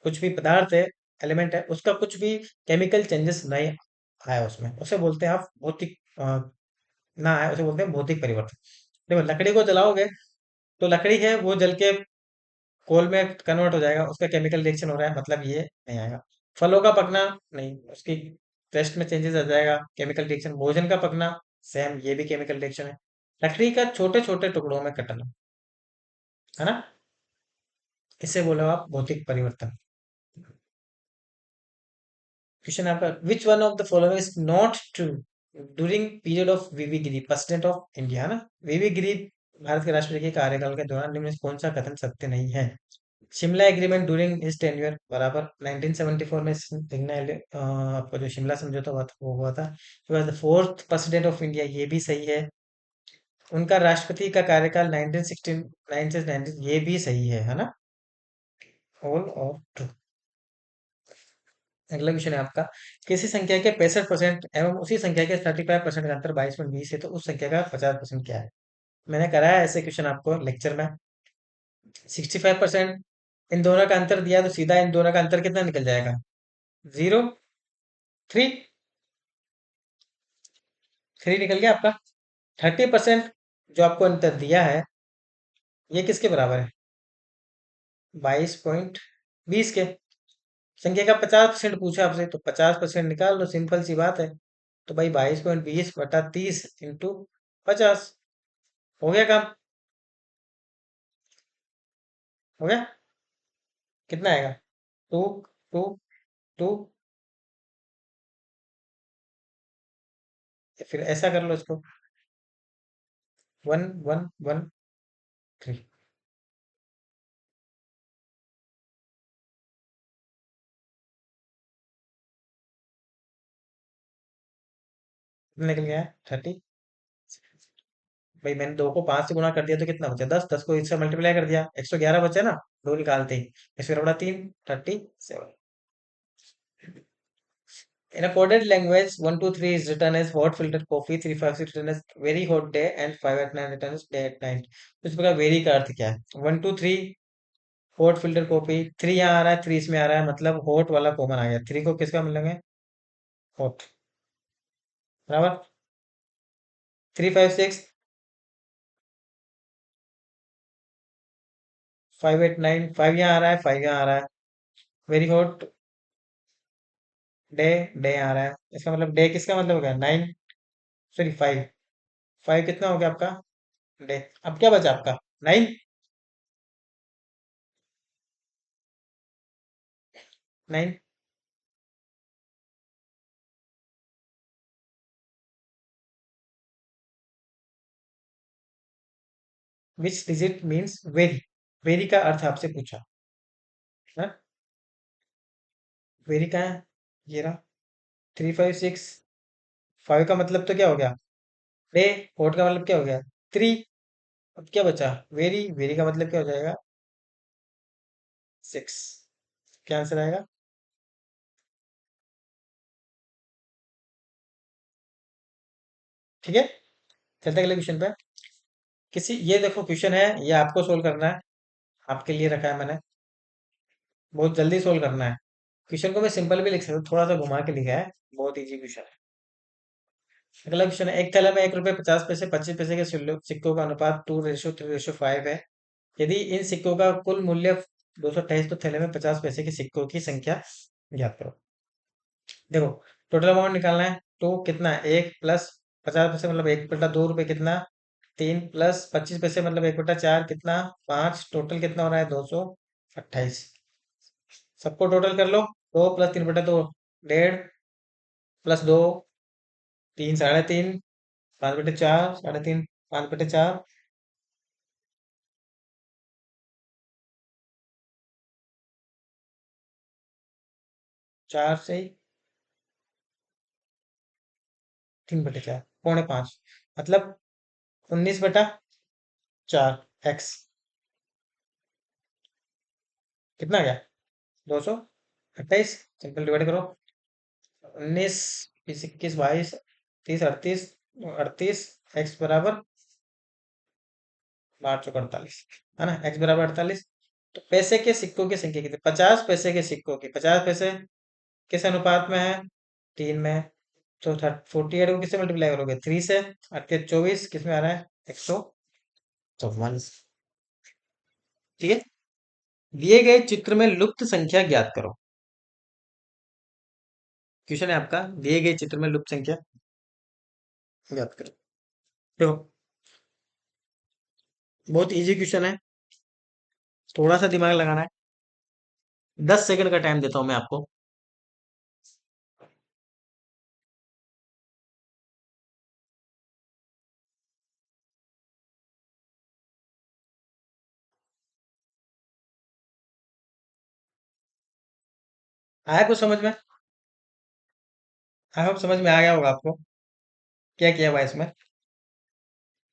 कुछ भी पदार्थ है, एलिमेंट है, उसका कुछ भी केमिकल चेंजेस नहीं आया उसमें, उसे बोलते हैं आप भौतिक ना आया, उसे बोलते हैं भौतिक परिवर्तन। देखो, लकड़ी को जलाओगे तो लकड़ी है वो जल के कोल में कन्वर्ट हो जाएगा, उसका केमिकल रिएक्शन हो रहा है, मतलब ये नहीं आएगा। फलों का पकना, नहीं, उसकी टेस्ट में चेंजेस आ जाएगा, केमिकल रिएक्शन। भोजन का पकना, सेम, ये भी केमिकल रिएक्शन है। लकड़ी का छोटे छोटे टुकड़ों में कटना, है ना, इसे बोलो आप भौतिक परिवर्तन। क्वेश्चन आपका, which one of the following is not true during period of V V Giri, president of India, है ना? वीवी गिरी भारत के राष्ट्रपति के कार्यकाल के दौरान निम्न में से कौन सा कथन सत्य नहीं है? Shimla agreement during his tenure, बराबर। 1974 में आपका जो शिमला समझौता हुआ था वो हुआ था। He was the fourth president of India, ये भी सही है। उनका राष्ट्रपति का कार्यकाल 1969 से 19, ये भी सही है ना? All of true. अगला क्वेश्चन है आपका, किसी संख्या के 65% एवं उसी संख्या के 35% का अंतर 22.20 है, तो उस संख्या का 50% क्या है? मैंने कराया ऐसे क्वेश्चन आपको लेक्चर में। 65%, इन दोनों का अंतर दिया तो सीधा इन दोनों का अंतर कितना निकल जाएगा? 0, 3। 3 निकल गया आपका। 30% जो आपको अंतर दिया है, ये किसके बराबर है? 22.20 के। संख्या का 50% पूछा आपसे, तो 50% निकाल लो, सिंपल सी बात है। तो भाई 22.20/30 × 50 हो गया काम। हो गया। कितना आएगा? 2, 2, 2। फिर ऐसा कर लो इसको, 1, 1, 1, 3। निकल गया है 30। भाई मैंने 2 को 5 से गुणा कर दिया तो कितना बचा? 10। 10 को इससे मल्टीप्लाई कर दिया, 111 बचे ना, 2 निकालते ही। इसमें बड़ा 3, 37। In a coded language, 1, 2, 3 is written as hot filtered coffee, 3, 5, 6 written as very hot day, and 5 at 9 written as day at night। तो इस प्रकार वेरी का अर्थ क्या है? 1, 2, 3 हॉट फिल्टर कॉफी, 3 यहाँ आ रहा है, 3 इसमें आ रहा है, मतलब हॉट वाला कॉमन आ गया। 3 को किसका मिलेंगे? हॉट, बराबर। 3, 5, 6, 5, 8, 9, 5 यहाँ आ रहा है, 5 यहाँ आ रहा है। वेरी हॉट डे, डे आ रहा है, इसका मतलब डे किसका मतलब हो गया? 9, सॉरी 5। 5 कितना हो गया आपका? डे। अब क्या बचा आपका? 9। 9। विच डिजिट मीन्स वेरी? वेरी का अर्थ आपसे पूछा है। वेरी का है, ये रहा। 3, 5, 6, 5 का मतलब तो क्या हो गया? डे। हॉट का मतलब क्या हो गया? 3। अब क्या बचा? वेरी। वेरी का मतलब क्या हो जाएगा? 6। क्या आंसर आएगा? ठीक है, चलते हैं अगले क्वेश्चन पे। ये देखो क्वेश्चन है, ये आपको सोल्व करना है, आपके लिए रखा है मैंने, बहुत जल्दी सोल्व करना है। क्वेश्चन को मैं सिंपल भी लिख सकता हूँ, थोड़ा सा घुमा के लिखा है, बहुत इजी क्वेश्चन है। अगला क्वेश्चन है, एक थैले में 1 रुपये 50 पैसे 25 पैसे के सिक्कों का अनुपात 2:3:5 है। यदि इन सिक्कों का कुल मूल्य 228, तो थैले में 50 पैसे के सिक्कों की संख्या ज्ञात करो। देखो, टोटल अमाउंट निकालना है, तो कितना है, 1 + 50 पैसे मतलब 1/2 रुपये कितना, 3 + 25 पैसे मतलब 1/4 कितना, 5, टोटल कितना हो रहा है, 228। सबको टोटल कर लो, 2 + 3/2 1.5, +2 3 3.5, 5/4 3.5, 5/4, 4 से 3/4 पौने 5, मतलब 19/4 एक्स, कितना गया, 228। सिंपल डिवाइड करो, 19 20 21 22 30 38, 38 एक्स बराबर 8 × 48, है ना, एक्स बराबर 48। तो पैसे के सिक्कों की संख्या कितनी, 50 पैसे के सिक्कों की, 50 पैसे किस अनुपात में है, 3 में। तो 48 को किससे मल्टीप्लाई करोगे, 3 से, 48 24 किस में आ रहा है, 154। ठीक है, दिए गए चित्र में लुप्त संख्या ज्ञात करो। क्वेश्चन है आपका, दिए गए चित्र में लुप्त संख्या ज्ञात करो। देखो, बहुत इजी क्वेश्चन है, थोड़ा सा दिमाग लगाना है। 10 सेकंड का टाइम देता हूं मैं आपको। आया कुछ समझ में, आई होप समझ में आ गया होगा आपको, क्या किया हुआ है इसमें।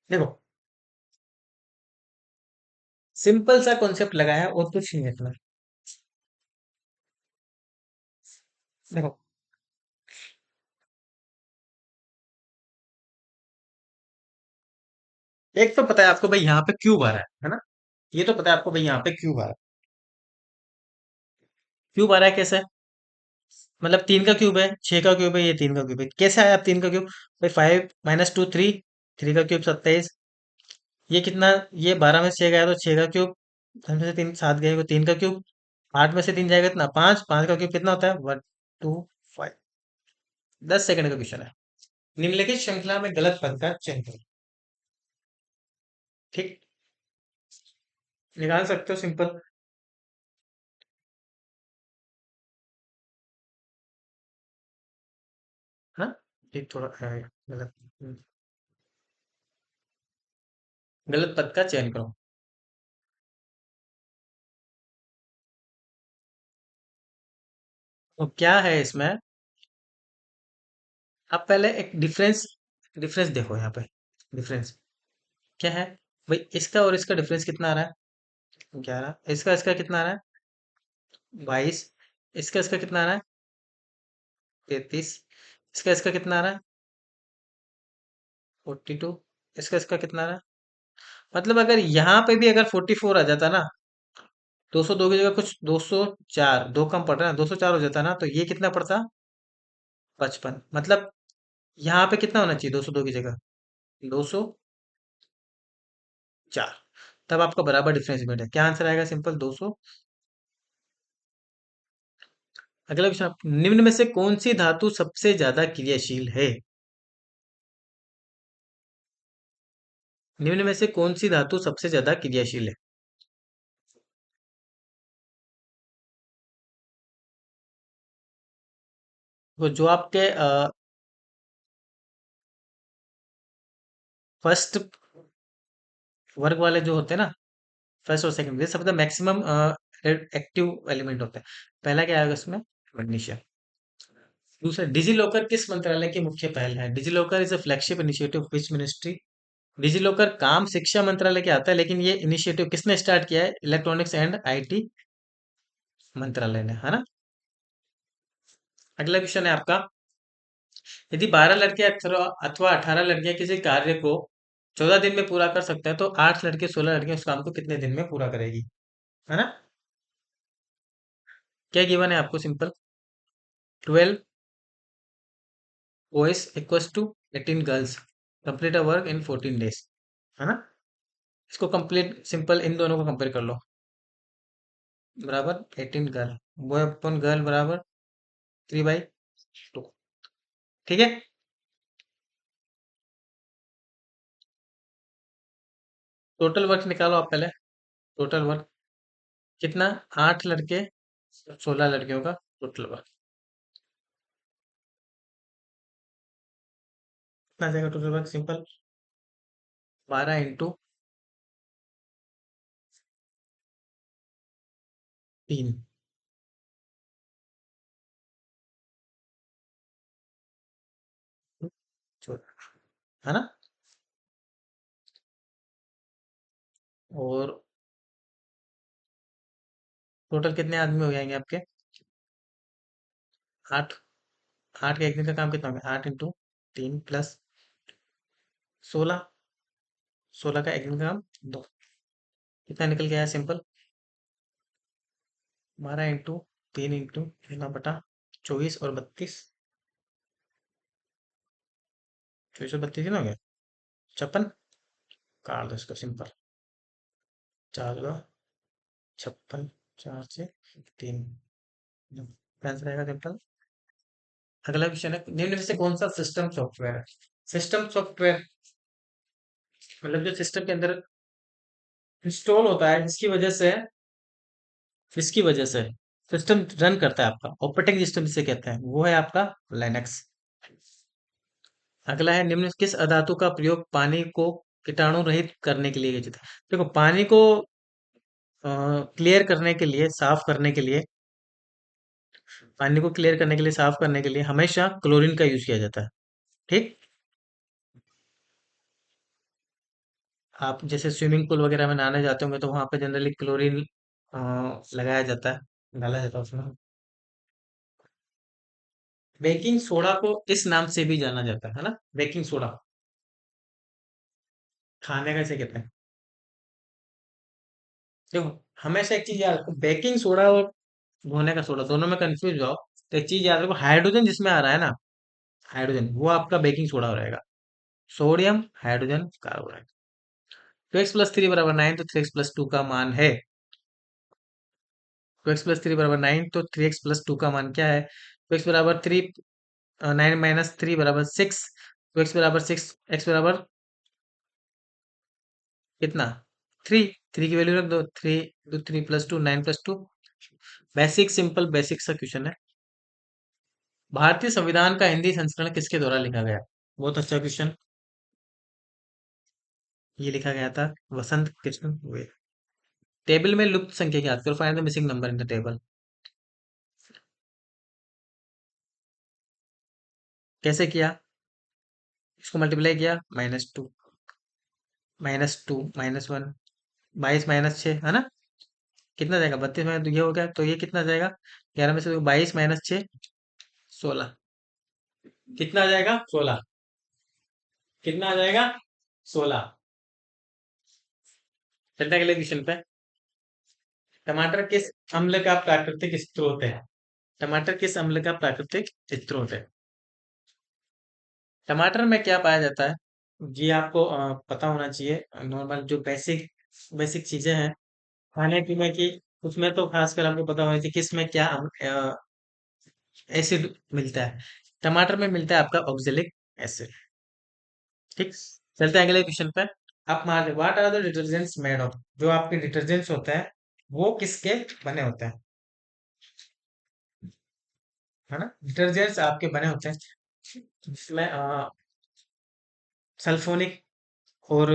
देखो, सिंपल सा कॉन्सेप्ट लगाया और कुछ नहीं है इसमें। देखो, एक तो पता है आपको भाई यहाँ पे क्यूब आ रहा है ना, ये तो पता है आपको भाई यहाँ पे क्यूब आ रहा है। क्यूब आ रहा है कैसे, मतलब 3 का क्यूब है, 6 का क्यूब है, ये 3 का क्यूब है, कैसे आया 3 का क्यूब, भाई 5 - 2 3, 3 का क्यूब 27। ये कितना, ये 12 में से 6 गया तो 6 का क्यूब, 10 में से 3 7 गए तो 3 का क्यूब, 8 में से 3 जाएगा कितना, 5, 5 का क्यूब कितना होता है, 1 2 5। 10 सेकंड का क्वेश्चन है। निम्नलिखित श्रृंखला में गलत पद का चयन करें। ठीक, निकाल सकते हो सिंपल। हाँ, ठीक, थोड़ा गलत, गलत पद का चयन करो। तो क्या है इसमें, आप पहले एक डिफरेंस, डिफरेंस देखो यहाँ पे, डिफरेंस क्या है, भाई इसका और इसका डिफरेंस कितना आ रहा है, 11, इसका इसका कितना आ रहा है, 22, इसका इसका कितना आ रहा है, 33, इसका इसका कितना आ रहा है, 42, इसका इसका कितना आ रहा है, मतलब अगर यहाँ पे भी अगर 44 आ जाता ना, 202 की जगह कुछ 204, दो कम पड़ रहा है, 204 हो जाता ना, तो ये कितना पड़ता, 55, मतलब यहाँ पे कितना होना चाहिए 202 की जगह, 204। तब आपका बराबर डिफरेंस मिल है, क्या आंसर आएगा, सिंपल 200। अगला क्वेश्चन, निम्न में से कौन सी धातु सबसे ज्यादा क्रियाशील है, निम्न में से कौन सी धातु सबसे ज्यादा क्रियाशील है। वो जो आपके फर्स्ट वर्ग वाले जो होते हैं ना, फर्स्ट और सेकंड, ये सब मैक्सिमम एक्टिव एलिमेंट होते हैं। पहला क्या आएगा उसमें, मैग्नीशियम। दूसरा, डिजीलॉकर किस मंत्रालय की मुख्य पहल है, DigiLocker is a flagship initiative which ministry. DigiLocker काम शिक्षा मंत्रालय के आता है, लेकिन ये इनिशिएटिव किसने स्टार्ट किया है, इलेक्ट्रॉनिक्स एंड आईटी मंत्रालय ने, है ना। अगला क्वेश्चन है आपका, यदि 12 लड़के अथवा 18 लड़कियां किसी कार्य को 14 दिन में पूरा कर सकते हैं तो 8 लड़के 16 लड़कियां उस काम को कितने दिन में पूरा करेगी? है ना? क्या गिवन है आपको? Simple. 12 boys equals to 18 girls complete a work in 14 days। है ना? इसको कंप्लीट सिंपल इन दोनों को कंपेयर कर लो। बराबर 18 गर्ल, बॉय अपन गर्ल बराबर 3/2। ठीक है। टोटल वर्क निकालो आप पहले। टोटल वर्क कितना? 8 लड़के 16 लड़कियों का टोटल वर्क कितना आ जाएगा? Total work simple 12 × 3। है ना? और टोटल कितने आदमी हो जाएंगे आपके? 8। 8 का एक दिन का काम कितना हो गया? 8 × 3 प्लस 16। 16 का एक दिन का काम 2। कितना निकल गया है? सिंपल 12 × 3 × 16 और 32। 24 और 32 कितना हो गया? 56। काट दो इसको सिंपल। 4×56, 4 से 3। आंसर आएगा सिंपल। अगला क्वेश्चन है, निम्न में से कौन सा सिस्टम सॉफ्टवेयर है? सिस्टम सॉफ्टवेयर मतलब जो सिस्टम के अंदर इंस्टॉल होता है, जिसकी वजह से सिस्टम रन करता है, आपका ऑपरेटिंग सिस्टम जिसे कहते हैं, वो है आपका लिनक्स। अगला है, निम्न किस अधातु का प्रयोग पानी को कीटाणु रहित करने के लिए किया जाता है? देखो, पानी को क्लियर करने के लिए, साफ करने के लिए, पानी को क्लियर करने के लिए, साफ करने के लिए हमेशा क्लोरीन का यूज किया जाता है। ठीक। आप जैसे स्विमिंग पूल वगैरह में नहाने जाते होंगे तो वहां पे जनरली क्लोरीन लगाया जाता है, डाला जाता है उसमें। बेकिंग सोडा को इस नाम से भी जाना जाता है ना? बेकिंग सोडा खाने का इसे कहते हैं। देखो, हमेशा एक चीज याद रखो, बेकिंग सोडा और धोने का सोडा दोनों में कंफ्यूज जाओ तो एक चीज याद रखो, हाइड्रोजन जिसमें आ रहा है ना, हाइड्रोजन वो आपका बेकिंग सोडा रहेगा। Sodium hydrogen carbonide. 2x+3 = 9 तो 3x+2 का मान है। 2x+3 = 9 तो 3x+2 का मान क्या है? 2x बराबर 3, 9 - 3 = 6। 2x बराबर 6, x बराबर कितना? 3। 3 की वैल्यू रख दो। 3 × 2 = 3 + 2 9 + 2। बेसिक, सिंपल बेसिक सा क्वेश्चन है। भारतीय संविधान का हिंदी संस्करण किसके द्वारा लिखा गया? बहुत अच्छा क्वेश्चन। ये लिखा गया था वसंत कृष्ण वे। टेबल में लुप्त संख्या ज्ञात करो, find the missing number in the table. कैसे किया? इसको मल्टीप्लाई किया, -2, -2 -1, 22 - 6 है ना? कितना जाएगा? 32 में ये हो गया तो ये कितना जाएगा? 11 में से 22 - 6 16। कितना आ जाएगा? 16। कितना आ जाएगा? 16। चलते हैं अगले क्वेश्चन पे। टमाटर किस अम्ल का प्राकृतिक स्रोत है? टमाटर किस अम्ल का प्राकृतिक स्रोत है? टमाटर में क्या पाया जाता है? ये आपको पता होना चाहिए। नॉर्मल जो बेसिक बेसिक चीजें हैं खाने पीने की, उसमें तो खासकर आपको पता होना चाहिए किस में क्या एसिड मिलता है। टमाटर में मिलता है आपका ऑक्जेलिक एसिड। ठीक। चलते हैं अगले क्वेश्चन पे। आप मान लो, what are the detergents made of? जो आपके डिटर्जेंट्स होते हैं वो किसके बने होते हैं? है ना? डिटर्जेंट्स आपके बने होते हैं जिसमें सल्फोनिक और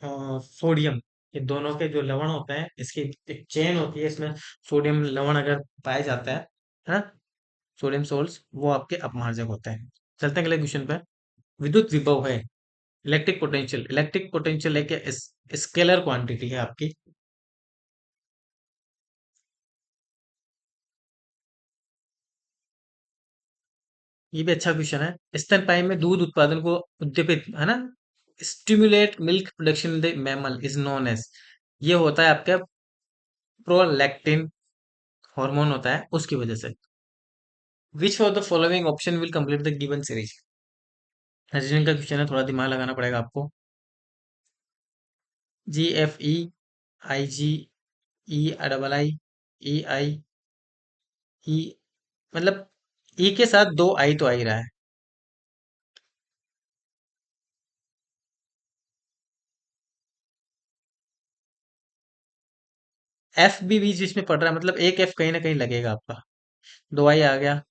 सोडियम, ये दोनों के जो लवण होते हैं, इसकी एक चेन होती है, इसमें सोडियम लवण अगर पाया जाता है ना, सोडियम सोल्स, वो आपके अपमार्जक होते हैं। चलते हैं अगले क्वेश्चन पे। विद्युत विभव है, इलेक्ट्रिक पोटेंशियल है कि स्केलर क्वांटिटी है आपकी? ये भी अच्छा क्वेश्चन है। स्तनपायी में दूध उत्पादन को उद्दीपित है ना, stimulate milk production the mammal is known as, ये होता है आपका प्रोलैक्टिन हार्मोन होता है उसकी वजह से। विच of the following option will complete the given series. Reasoning का क्वेश्चन है, थोड़ा दिमाग लगाना पड़ेगा आपको। जी एफ ई, आई जी, ई डबल आई, ई आई, ई, मतलब ई के साथ दो आई तो आ ही रहा है। एफ भी बीच बीच में पड़ रहा है, मतलब एक एफ कहीं ना कहीं लगेगा आपका। दो आई आ गया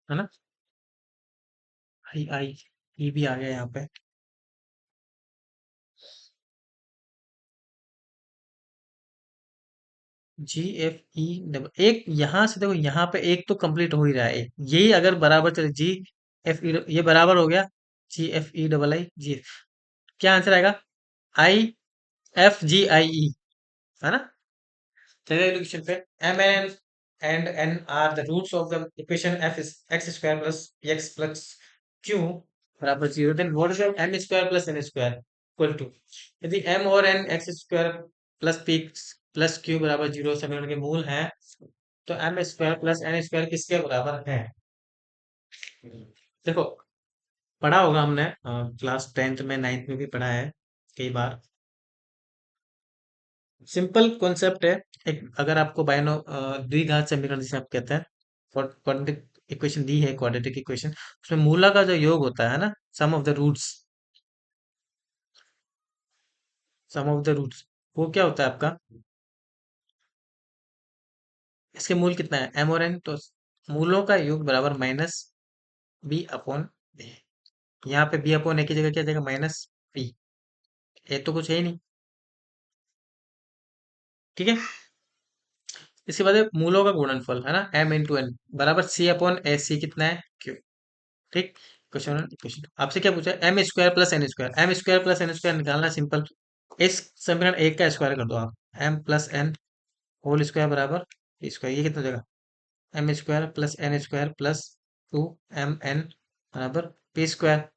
है ना, आई आई, ई भी आ गया यहाँ पे। जी एफ ई डबल, एक यहाँ से देखो, यहाँ पे एक तो कंप्लीट हो ही रहा है, एक यही अगर बराबर चले, जी एफ ई, ये बराबर हो गया, जी एफ ई डबल आई जी, क्या आंसर आएगा, आई एफ जी आई ई, है ना। चलिए अगले क्वेश्चन पे। M N and N are the roots of the equation F is X square plus X plus Q बराबर zero, then what is M square plus N square equal to. यदि एम और N X square plus P plus Q बराबर जीरो समीकरण के मूल हैं, तो M square plus N square किसके बराबर है। देखो, पढ़ा होगा हमने क्लास टेंथ में, नाइन्थ में भी पढ़ा है कई बार। सिंपल कॉन्सेप्ट है। एक अगर आपको बायनो द्विघात समीकरण जिसे आप कहते हैं, क्वाड्रेटिक इक्वेशन दी है, क्वाड्रेटिक इक्वेशन, उसमें मूला का जो योग होता है ना, sum of the roots, sum of the roots, वो क्या होता है आपका, इसके मूल कितना है एम और एन, तो मूलों का योग बराबर माइनस बी अपॉन ए। यहाँ पे बी अपॉन ए की जगह क्या देगा, माइनस बी, ए तो कुछ है ही नहीं। ठीक है, इसके बाद है मूलों का गुणनफल, है ना, एम इंटू एन बराबर सी अपॉन ए, सी कितना है क्यू। ठीक, क्वेश्चन वन, क्वेश्चन टू आपसे क्या पूछा है, M square plus N square, M square plus N square निकालना है, सिंपल। इस समीकरण एक का स्क्वायर कर दो आप, M plus N whole square बराबर स्क्वायर, ये कितना हो जाएगा, M square plus N square plus two M N बराबर पी स्क्वायर।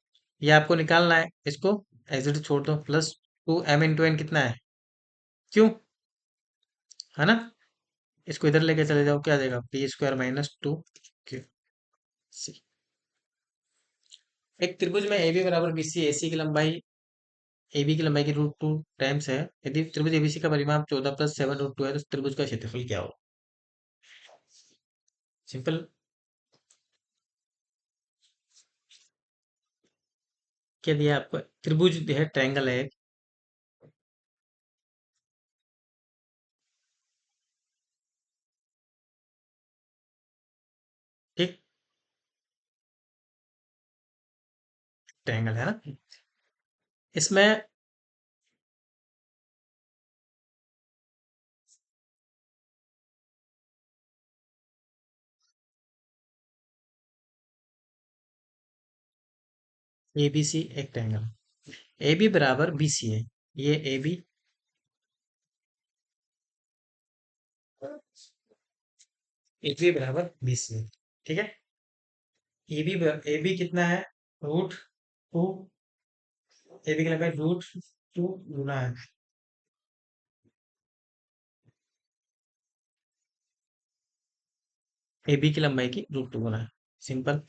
ये आपको निकालना है, इसको एग्जिट छोड़ दो, plus two M into N कितना है क्यों, है ना, इसको इधर लेके चले जाओ, क्या आ जाएगा, P square minus two Q C. एक त्रिभुज में ए बी बराबर बी सी, ए सी की लंबाई ए बी की लंबाई की रूट टू टाइम्स है, यदि त्रिभुज एबीसी का परिमाप 14 प्लस 7 रूट टू है, तो त्रिभुज का क्षेत्रफल क्या हो। सिंपल, क्या दिया आपको, त्रिभुज है, ट्रायंगल है एक, ठीक, ट्रायंगल है ना, इसमें ए बी सी एक ट्रायंगल, ए बी बराबर बी सी है, ये ए बी, ए बी बराबर बी सी है, ठीक है। ए बी कितना है, रूट टू, ए बी की लंबाई रूट टू गुना है, ए बी की लंबाई की रूट टू गुना है, सिंपल।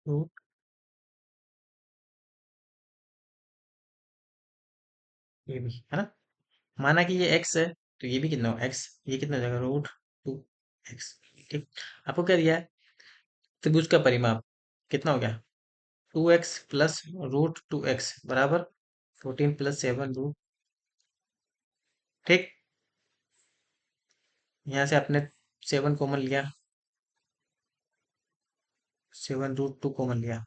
रूट ए बी, है ना, माना कि ये एक्स है, तो ये भी कितना हो एक्स, ये कितना हो जाएगा रूट टू एक्स। ठीक, आपको क्या दिया है, त्रिभुज का परिमाप कितना हो गया, two X plus root two X बराबर 14 प्लस 7 रूट। ठीक, यहाँ से आपने 7 कॉमन लिया, 7 रूट 2 कॉमन लिया,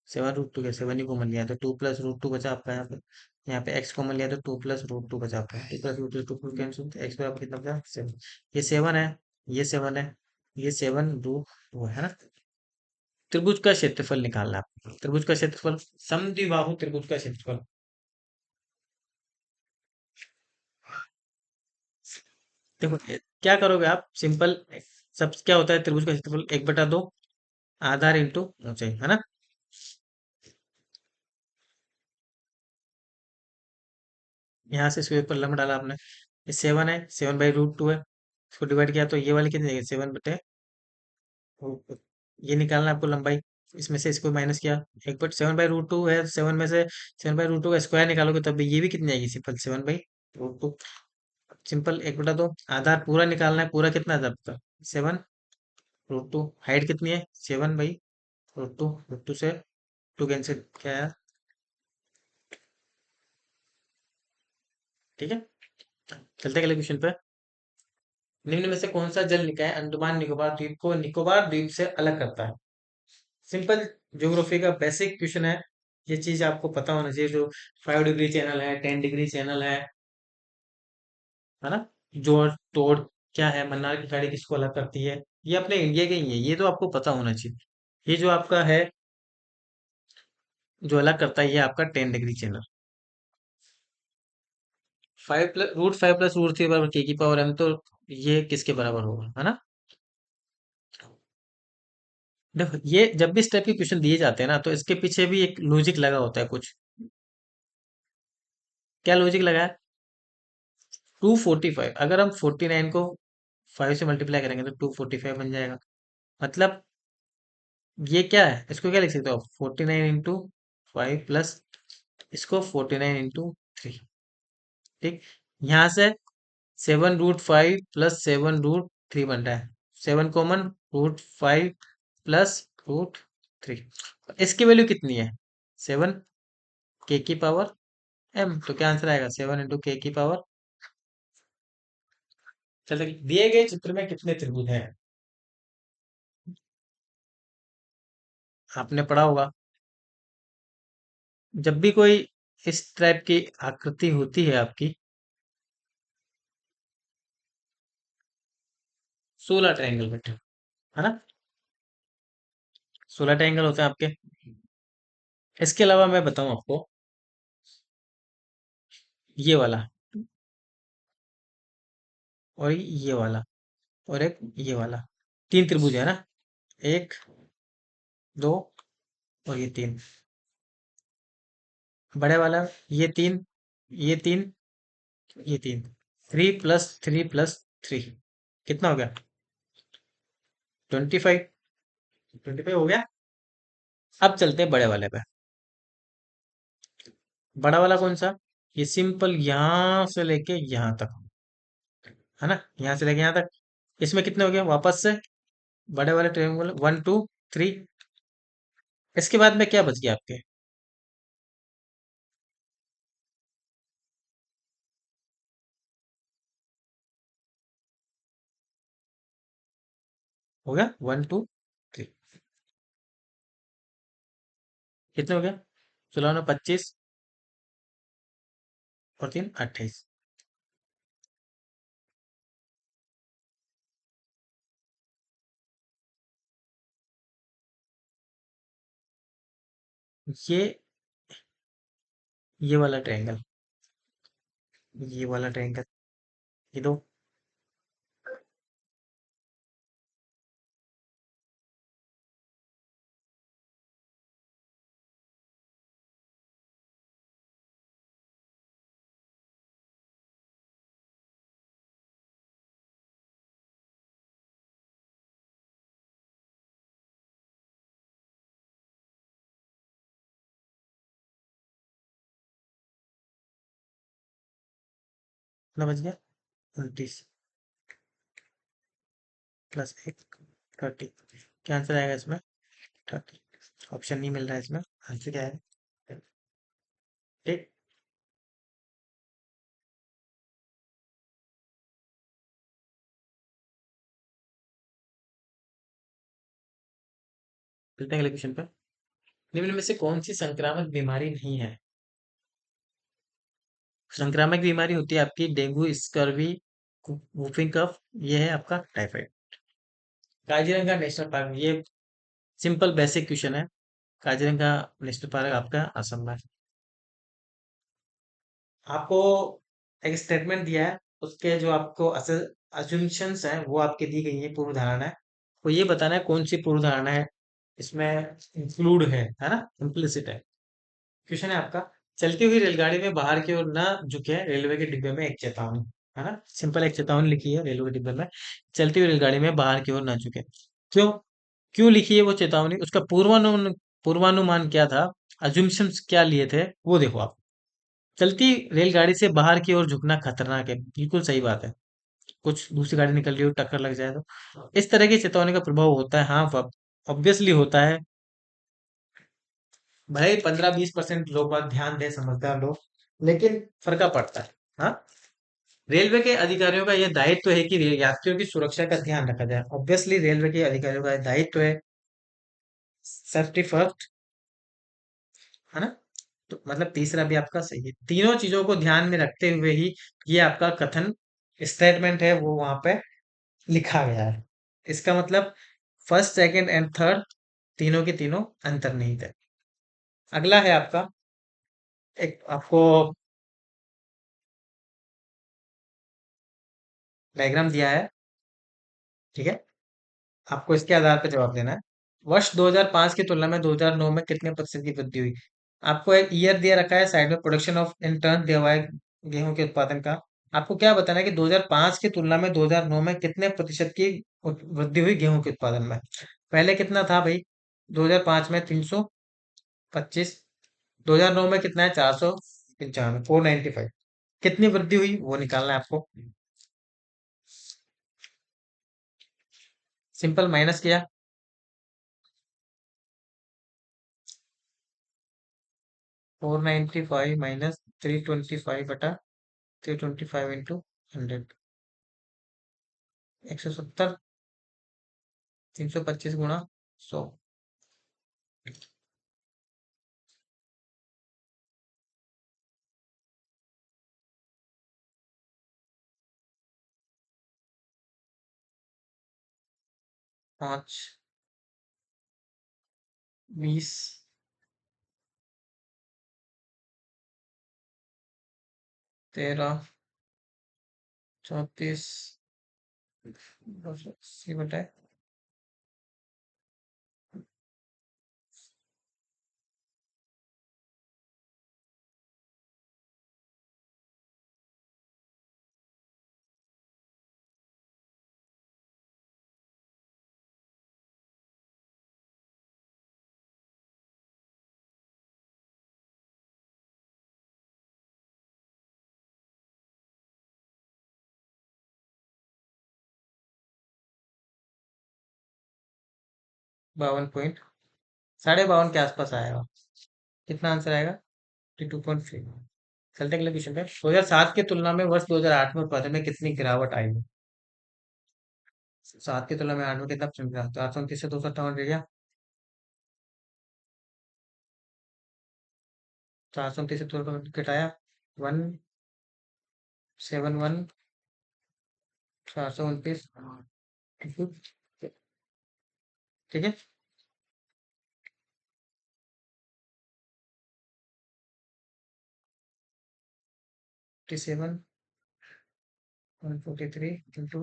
7 रूट 2 क्या, 7 ही कॉमन लिया, तो 2 प्लस रूट 2 बचा आपका यहाँ पे। यहाँ पे एक्स कॉमन लिया तो 2 प्लस रूट 2 बचा आपका, 2 प्लस रूट 2 कैंसिल, एक्स पर आपका कितना बचा, 7। ये 7 है, ये 7 है, ये 7 रूट 2 है ना। त्रिभुज का क्षेत्रफल निकालना है आपको। त्रिभुज का क्षेत्रफल, समद्विबाहु त्रिभुज का क्षेत्रफल। देखो क्या करोगे आप, सिंपल। सब क्या होता है त्रिभुज का क्षेत्रफल, 1/2 आधार इंटू ऊंचाई, है ना। यहाँ से इसके ऊपर लंब डाला आपने, ये 7 है, 7/√2 है, इसको डिवाइड किया तो ये वाले कितने देंगे, 7 बटे, ये निकालना है आपको लंबाई। इसमें से इसको माइनस किया, 1/7/√2 है, 7 में से 7/√2 का स्क्वायर निकालोगे तब ये भी कितनी आएगी, सिंपल 7/√2। सिंपल 1/2, आधार पूरा निकालना है, पूरा कितना है आपका, 7√2। हाइट कितनी है, 7/√2, रूट टू से 2 कैंसिल, क्या है, ठीक है। चलते हैं अगले क्वेश्चन पे। निम्न में से कौन सा जल निकाय अंडमान निकोबार द्वीप को निकोबार द्वीप से अलग करता है। सिंपल ज्योग्राफी का बेसिक क्वेश्चन है, ये चीज आपको पता होना चाहिए। जो 5 डिग्री चैनल है, 10 डिग्री चैनल है ना। जोड़ तोड़ क्या है, मन्नार की खाड़ी किसको अलग करती है, ये अपने इंडिया के ही है, ये तो आपको पता होना चाहिए। ये जो आपका है, जो अलग करता है, ये आपका 10 डिग्री चैनल। 5 प्लस √5 प्लस √3 बराबर k⁻m, तो ये किसके बराबर होगा, है ना। देखो ये जब भी इस टाइप के क्वेश्चन दिए जाते हैं ना, तो इसके पीछे भी एक लॉजिक लगा होता है कुछ। क्या लॉजिक लगा है, 245, अगर हम 49 को 5 से मल्टीप्लाई करेंगे तो 245 बन जाएगा। मतलब ये क्या है, इसको क्या लिख सकते हो, 49 × 5 प्लस इसको 49 × 3, ठीक। यहाँ से 7√5 प्लस 7√3 बन रहा है, 7 कॉमन √5 प्लस √3। इसकी वैल्यू कितनी है, 7 k⁻m, तो क्या आंसर आएगा, 7 × k⁻। चलिए, दिए गए चित्र में कितने त्रिभुज हैं, आपने पढ़ा होगा। जब भी कोई इस टाइप की आकृति होती है आपकी, 16 ट्रायंगल बेटे, है ना। 16 ट्रायंगल होते हैं आपके। इसके अलावा मैं बताऊं आपको, ये वाला और ये वाला और एक ये वाला, 3 त्रिभुज है ना। एक, दो और ये तीन। बड़े वाला, ये 3, ये 3, ये 3, 3 + 3 + 3 कितना हो गया, 25। 25 हो गया। अब चलते हैं बड़े वाले पे। बड़ा वाला कौन सा, ये सिंपल यहां से लेके यहां तक, है ना, यहाँ से लेके यहाँ तक। इसमें कितने हो गए वापस से, बड़े वाले ट्रायंगल 1 2 3। इसके बाद में क्या बच गया आपके, हो गया 1 2 3, कितने हो गया, 16 × 25 और 3 = 28। ये ये वाला ट्रायंगल, ये वाला ट्रायंगल, ये दो, कितना बच गया, 29 +1 30। क्या आंसर आएगा इसमें, 30। ऑप्शन नहीं मिल रहा है इसमें, आंसर क्या है, ठीक। चलते हैं अगले क्वेश्चन पे। निम्न में से कौन सी संक्रामक बीमारी नहीं है? संक्रामक बीमारी होती है आपकी डेंगू, स्कर्वी, वुफिंग कफ, ये है आपका टाइफाइड। काजीरंगा नेशनल पार्क, ये सिंपल बेसिक क्वेश्चन है। काजीरंगा नेशनल पार्क आपका असम में है। आपको एक स्टेटमेंट दिया है, उसके जो आपको अजम्पशंस हैं वो आपके दी गई है, पूर्व धारणा है। तो ये बताना है कौन सी पूर्व धारणा है इसमें इंक्लूड है ना, इम्प्लिसिट है। क्वेश्चन है आपका, चलती हुई रेलगाड़ी में बाहर की ओर न झुके, रेलवे के डिब्बे में एक चेतावनी। है ना, सिंपल एक चेतावनी लिखी है रेलवे के डिब्बे में, चलती हुई रेलगाड़ी में बाहर की ओर न झुके। क्यों? क्यों लिखी है वो चेतावनी? उसका पूर्वानुमान, पूर्वानुमान क्या था, अजम्पशंस क्या लिए थे, वो देखो आप। चलती रेलगाड़ी से बाहर की ओर झुकना खतरनाक है, बिल्कुल सही बात है। कुछ दूसरी गाड़ी निकल रही हो, टक्कर लग जाए तो इस तरह की चेतावनी का प्रभाव होता है। हाँ, ऑब्वियसली होता है। भाई 15-20% लोग बात ध्यान दें, समझदार लोग, लेकिन फर्क पड़ता है। हाँ, रेलवे के अधिकारियों का यह दायित्व है कि यात्रियों की सुरक्षा का ध्यान रखा जाए। ऑब्वियसली रेलवे के अधिकारियों का दायित्व है, सेफ्टी फर्स्ट। है ना, तो मतलब तीसरा भी आपका सही है। तीनों चीजों को ध्यान में रखते हुए ही ये आपका कथन, स्टेटमेंट है वो वहां पे लिखा गया है। इसका मतलब फर्स्ट, सेकंड एंड थर्ड तीनों के तीनों अंतर्निहित है। अगला है आपका, एक आपको डायग्राम दिया है, ठीक है, आपको इसके आधार पर जवाब देना है। वर्ष 2005 की तुलना में 2009 में कितने प्रतिशत की वृद्धि हुई? आपको एक ईयर दिया रखा है साइड में, प्रोडक्शन ऑफ इन टर्न दिया हुआ है गेहूं के उत्पादन का। आपको क्या बताना है कि 2005 की तुलना में 2009 में कितने प्रतिशत की वृद्धि हुई गेहूं के उत्पादन में? पहले कितना था भाई? 2005 में 325, 2009 में कितना है? 495, 495। कितनी वृद्धि हुई वो निकालना है आपको। सिंपल, माइनस किया, 495 माइनस 325 बटा 325 इंटू 100, 170, 325 गुणा 100, 5, 20, 13, 34, 280 बटा 52 पॉइंट, 52.5 के आसपास आएगा। कितना आंसर आएगा? 52.3। चलते अगले क्वेश्चन पे। 2007 की तुलना में वर्ष 2008 में उत्पादन में कितनी गिरावट आई है? 7 की तुलना में 8 में कितना परसेंट गिरा? 429 से 258 गया, 429 से 2 घटाया 171, 429, ठीक है। 47, 143 इंटू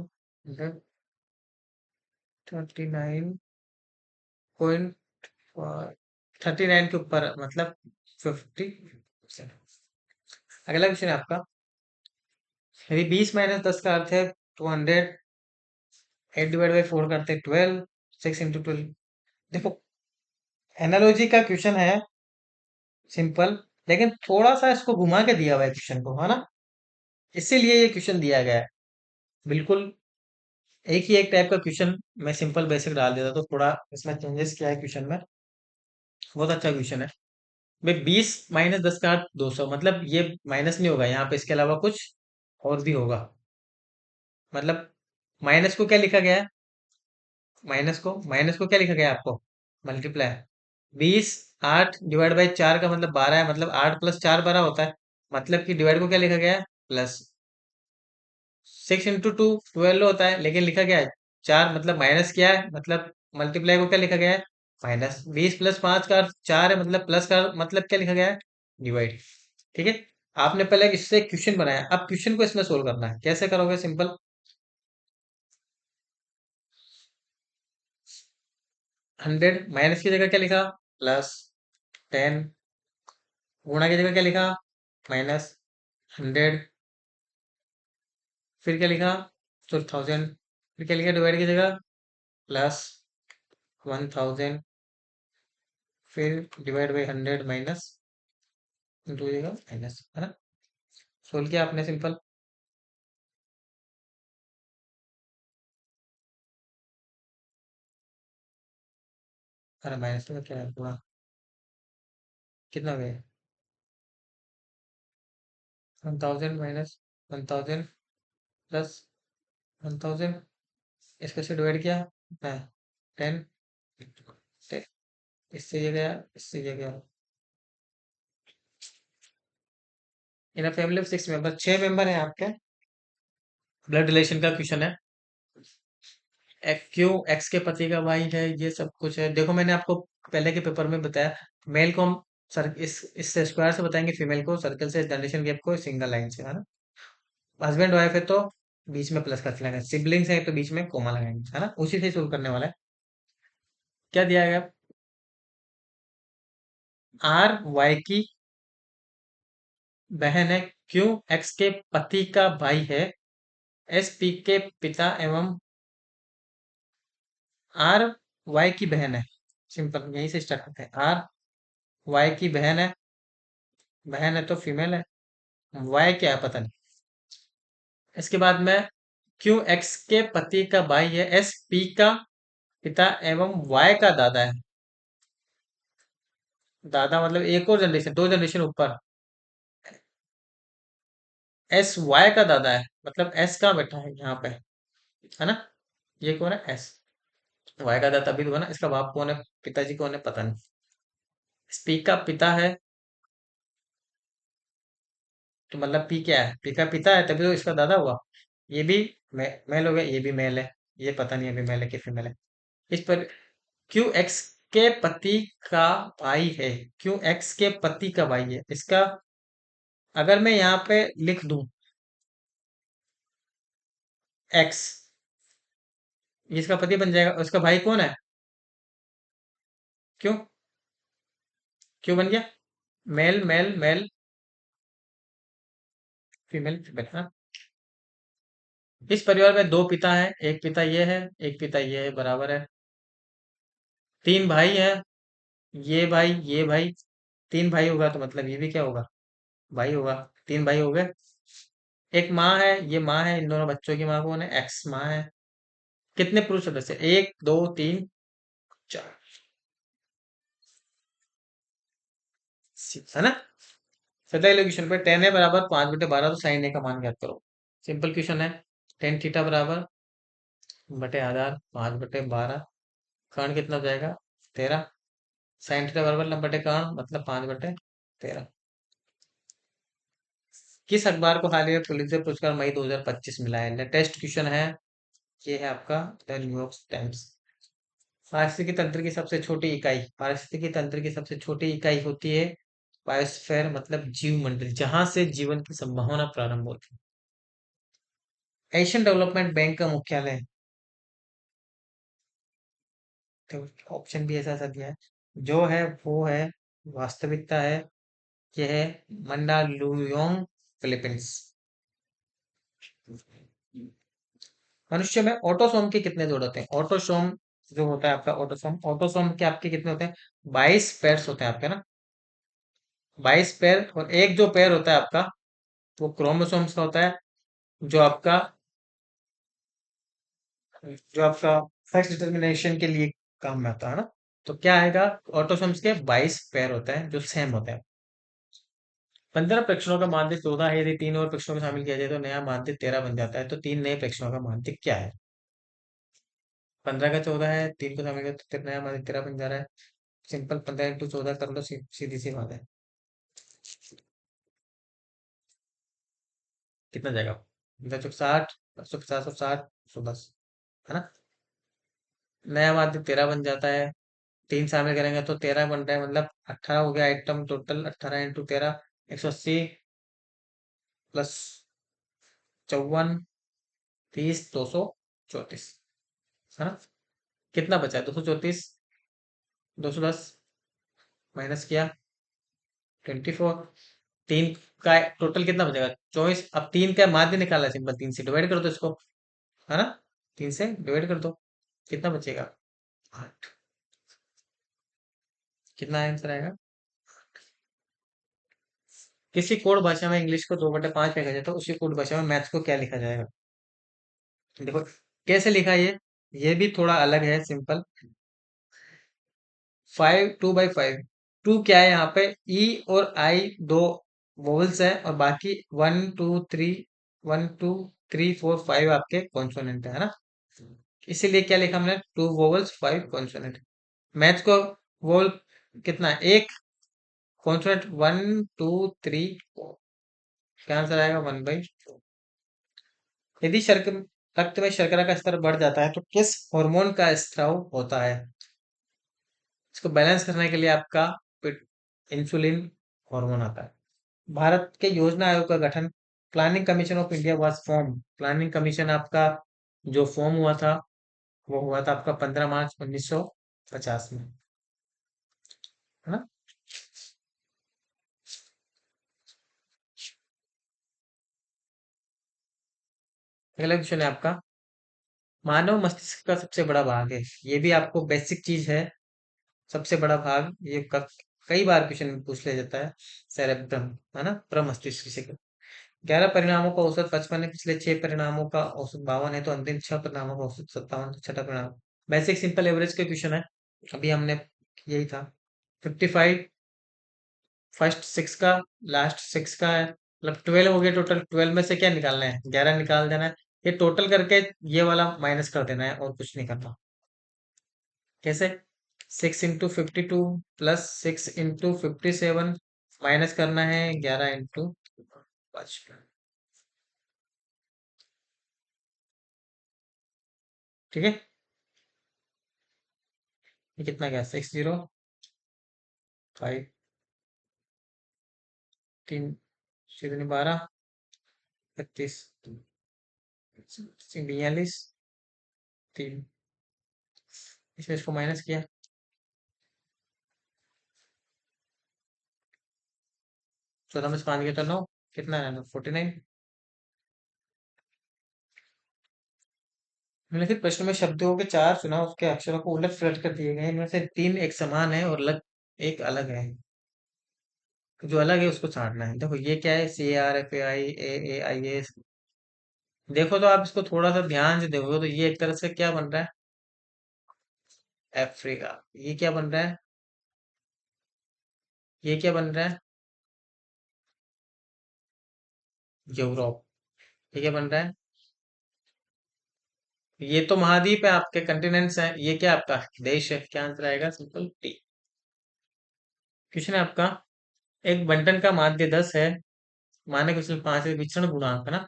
39 के ऊपर, मतलब 50%। अगला क्वेश्चन है आपका, यदि 20 माइनस 10 का अर्थ है 200, 8 डिवाइड बाई 4 करते हैं 12, 6 इंटू 12। देखो, एनालॉजी का क्वेश्चन है, सिंपल, लेकिन थोड़ा सा इसको घुमा के दिया हुआ है क्वेश्चन को, है ना, इसीलिए ये क्वेश्चन दिया गया है। बिल्कुल एक ही एक टाइप का क्वेश्चन मैं सिंपल बेसिक डाल देता, तो थोड़ा इसमें चेंजेस किया है क्वेश्चन में। बहुत अच्छा क्वेश्चन है भाई। 20 माइनस 10 का 200, मतलब ये माइनस नहीं होगा यहाँ पे, इसके अलावा कुछ और भी होगा। मतलब माइनस को क्या लिखा गया है? माइनस को क्या लिखा गया है आपको? मल्टीप्लाई 20, 8 डिवाइड बाई 4 का मतलब 12 है, मतलब 8 प्लस 4 12 होता है। मतलब कि डिवाइड को क्या लिखा गया है, प्लस। 6 इंटू 2 12 होता है, लेकिन लिखा गया है 4, मतलब माइनस क्या है, मतलब मल्टीप्लाई को क्या लिखा गया है, माइनस। 20 प्लस 5 का 4 है, मतलब प्लस का मतलब क्या लिखा गया है, डिवाइड। ठीक है। आपने पहले इससे क्वेश्चन बनाया, अब क्वेश्चन को इसमें सोल्व करना है। कैसे करोगे, सिंपल। 100 माइनस की जगह क्या लिखा, प्लस। 10 गुणा की जगह क्या लिखा, माइनस। 100 फिर क्या लिखा, तो 1000 फिर क्या लिखा डिवाइड की जगह, प्लस। 1000 फिर डिवाइड बाई 100 माइनस, इंटू जगह माइनस, है ना। सोल्व किया आपने, सिंपल। अरे माइनस का क्या है पूरा, कितना हो गया, 1000 माइनस 1000 प्लस 1000, इसको से डिवाइड किया, है 10। इससे ये गया, इससे ये गया। In family of 6 member, 6 member हैं आपके। ब्लड रिलेशन का क्वेश्चन है। क्यों एक्स के पति का भाई है, ये सब कुछ है। देखो मैंने आपको पहले के पेपर में बताया, मेल को हम सर इस स्क्वायर से बताएंगे, फीमेल को सर्कल से, जनरेशन गैप को सिंगल लाइन से, है ना। हस्बैंड वाइफ है तो बीच में प्लस का लगाएंगे, सिबलिंग्स है तो बीच में कोमा लगाएंगे, है ना। उसी से सोल्व करने वाला है। क्या दिया गया, आर वाई की बहन है, क्यों एक्स के पति का भाई है, एस पी के पिता एवं आर वाई की बहन है। सिंपल यहीं से स्टार्ट करते हैं। आर वाई की बहन है तो फीमेल है। वाई क्या है पता नहीं। इसके बाद में क्यों एक्स के पति का भाई है, एस पी का पिता एवं वाई का दादा है। दादा मतलब एक और जनरेशन, दो जनरेशन ऊपर। एस वाई का दादा है, मतलब एस का बेटा है यहाँ पे, है ना। ये कौन है, एस। वाई का दादा तभी तो है ना, इसका बाप कौन है, पिताजी कौन है पता नहीं। पी का पिता है, तो मतलब पी क्या है, पी का पिता है तभी तो इसका दादा हुआ। ये भी मेल हो गया, ये भी मेल है। ये पता नहीं अभी मेल है कि फीमेल है। इस पर क्यू एक्स के पति का भाई है, क्यू एक्स के पति का भाई है, इसका अगर मैं यहाँ पे लिख दूं एक्स, इसका पति बन जाएगा, उसका भाई कौन है, क्यों, क्यों बन गया, male male male, female female, हाँ। इस परिवार में दो पिता हैं, एक पिता ये है, एक पिता ये है, बराबर है। तीन भाई हैं, ये भाई, तीन भाई होगा तो मतलब ये भी क्या होगा, भाई होगा। तीन भाई हो गए। एक माँ है, ये माँ है, इन दोनों बच्चों की माँ कौन है, एक्स माँ है। कितने पुरुष सदस्य, एक दो तीन चार, है ना। सदा क्वेश्चन पे 10 है बराबर 5/12, तो साइन ए का मान ज्ञात करो। सिंपल क्वेश्चन है। 10 थीटा बराबर बटे आधार 5/12, कर्ण कितना हो जाएगा, 13। साइन थीटा बराबर लंब बटे कर्ण, मतलब 5/13। किस अखबार को हाल ही में पुलित्जर पुरस्कार मई 2025 मिला है, लेटेस्ट क्वेश्चन है। ये है आपका द न्यूयॉर्क टाइम्स। पारिस्थितिकी तंत्र की सबसे छोटी इकाई, पारिस्थितिकी तंत्र की सबसे छोटी इकाई होती है बायोस्फेयर, मतलब जीव मंडल, जहां से जीवन की संभावना प्रारंभ होती है। एशियन डेवलपमेंट बैंक का मुख्यालय, तो ऑप्शन भी ऐसा ऐसा दिया है, जो है वो है, वास्तविकता है, यह है मंडालुयोंग, फिलीपींस। मनुष्य में ऑटोसोम के कितने जोड़ होते हैं, ऑटोसोम जो होता है आपका, ऑटोसोम ऑटोसोम के आपके कितने होते हैं, 22 पेयर्स होते हैं आपके ना। 22 पेयर, और एक जो पेयर होता है आपका वो क्रोमोसोम्स का होता है, जो आपका जो आपका सेक्स डिटर्मिनेशन के लिए काम में आता है ना। तो क्या आएगा, ऑटोसोम्स के 22 पेयर होते हैं जो सेम होते हैं। 15 प्रेक्षणों का मानचित्र 14 है, यदि तीन और प्रेक्षणों को शामिल किया जाए तो नया मानचित्र 13 बन जाता है, तो तीन नए प्रेक्षणों का मानचित्र क्या है। 15 का 14 है, 3 को शामिल कर तो नया मान 13 बन जा रहा है। सिंपल 15 × 14 कर लो, सीधी सी बात है। कितना जाएगा? 15 × 60, 150 और 60, 110, है ना। नया माध्य 13 बन जाता है। 3 शामिल करेंगे तो 13 बन रहा है, मतलब 18 हो गया आइटम टोटल। 18 × 13, 180 प्लस 54, 30, 234, है ना। कितना बचा? 234, 210 माइनस किया 24। तीन का टोटल कितना बचेगा? 24। अब 3 का माध्य निकाला है, सिंपल 3 से डिवाइड कर दो इसको, है ना। 3 से डिवाइड कर दो, कितना बचेगा? 8। कितना आंसर आएगा? किसी कोड भाषा में इंग्लिश को 2/5 लिखा जाता है, उसी कोड भाषा में मैथ्स को क्या लिखा जाएगा? देखो कैसे लिखा है ये भी थोड़ा अलग है, सिंपल। 2/5। टू क्या है यहाँ पे? ई और आई दो वोवल्स है, और बाकी 1 2 3 आपके कॉन्सोनेंट है ना। इसीलिए क्या लिखा हमने? 2 वोवल्स 5 कॉन्सोनेंट। मैथ्स को वोवल कितना है? एक कॉन्सोनेंट 1 2 3 4। क्या आंसर आएगा? 1/4। यदि रक्त में शर्करा का स्तर बढ़ जाता है तो किस हार्मोन का स्त्राव होता है? इसको बैलेंस करने के लिए आपका इंसुलिन हार्मोन आता है। भारत के योजना आयोग का गठन, planning commission of India was form. Planning commission आपका जो फॉर्म हुआ था, वो हुआ था आपका 15 मार्च 1950 में, है ना। अगला क्वेश्चन है आपका, मानव मस्तिष्क का सबसे बड़ा भाग है। ये भी आपको बेसिक चीज है। सबसे बड़ा भाग ये कई बार क्वेश्चन में पूछ लिया जाता है। सेरेब्रम, है ना, प्रमस्तिष्क से। 11 परिणामों का औसत 55 है, पिछले 6 परिणामों का औसत 52 है, तो अंतिम 6 परिणामों का औसत 57, तो छठा परिणाम। बेसिक सिंपल एवरेज के क्वेश्चन है, अभी हमने यही था। 55 फर्स्ट 6 का, लास्ट 6 का है, मतलब 12 हो गया टोटल। 12 में से क्या निकालना है? 11 निकाल देना है। ये टोटल करके ये वाला माइनस कर देना है, और कुछ नहीं करना। कैसे? 6 × 52 प्लस 6 × 57 माइनस करना है 11 × 5। ठीक है। ये कितना गया? 605, 3 7 12, 32, 42, 3। इसमें इसको माइनस किया, 14 में से 5 गया तो 9। कितना है? 49। निम्नलिखित प्रश्न में शब्दों के 4 चुनाव उसके अक्षरों को उलट पुलट कर दिए गए हैं। इनमें से 3 एक समान है और एक अलग है। जो अलग है उसको छांटना है। देखो ये क्या है? CARFAI AAIS। देखो तो आप इसको थोड़ा सा ध्यान से देखोगे तो ये एक तरह से क्या बन रहा है? अफ्रीका। ये क्या बन रहा है? ये क्या बन रहा है? यूरोप। ये क्या बन रहा है? ये तो महाद्वीप है, आपके कंटिनेंट्स हैं। ये क्या आपका देश है? क्या आंसर आएगा? Simple T. क्वेश्चन है आपका, एक बंटन का माध्य 10 है, मानक विचलन 5 है, विचरण गुणांक, है ना।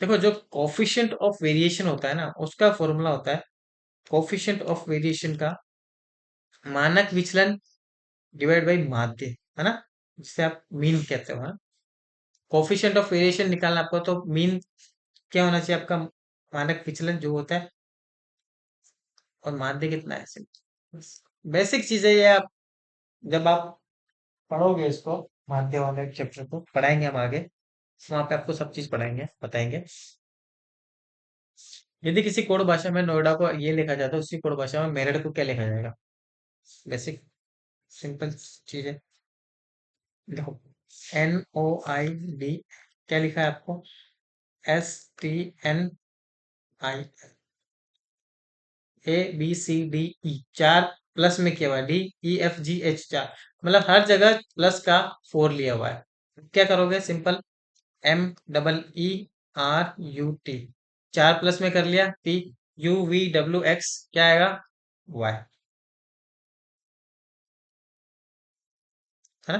देखो जो कोफिशिएंट ऑफ वेरिएशन होता है ना, उसका फॉर्मूला होता है, कोफिशिएंट ऑफ वेरिएशन का मानक विचलन डिवाइड बाई माध्य, है ना, जिसे आप मीन कहते हो। कोफिशिएंट ऑफ वेरिएशन निकालना आपको, तो मीन क्या होना चाहिए आपका? मानक विचलन जो होता है, और माध्य कितना है। बेसिक चीज है ये। आप जब आप पढ़ोगे इसको, माध्य वाले चैप्टर को पढ़ाएंगे हम आगे, वहां पे आपको सब चीज पढ़ाएंगे, बताएंगे। यदि किसी कोड भाषा में नोएडा को ये लिखा जाता है, उसी कोड भाषा में मेरठ को क्या लिखा जाएगा? बेसिक सिंपल चीज है। देखो NOID, क्या लिखा है आपको? STNI, ABCDE, 4 प्लस में किया हुआ है, DEFGH 4, मतलब हर जगह प्लस का 4 लिया हुआ है। क्या करोगे? सिंपल MEERUT, 4 प्लस में कर लिया T, UVWX क्या आएगा? वाई, है ना?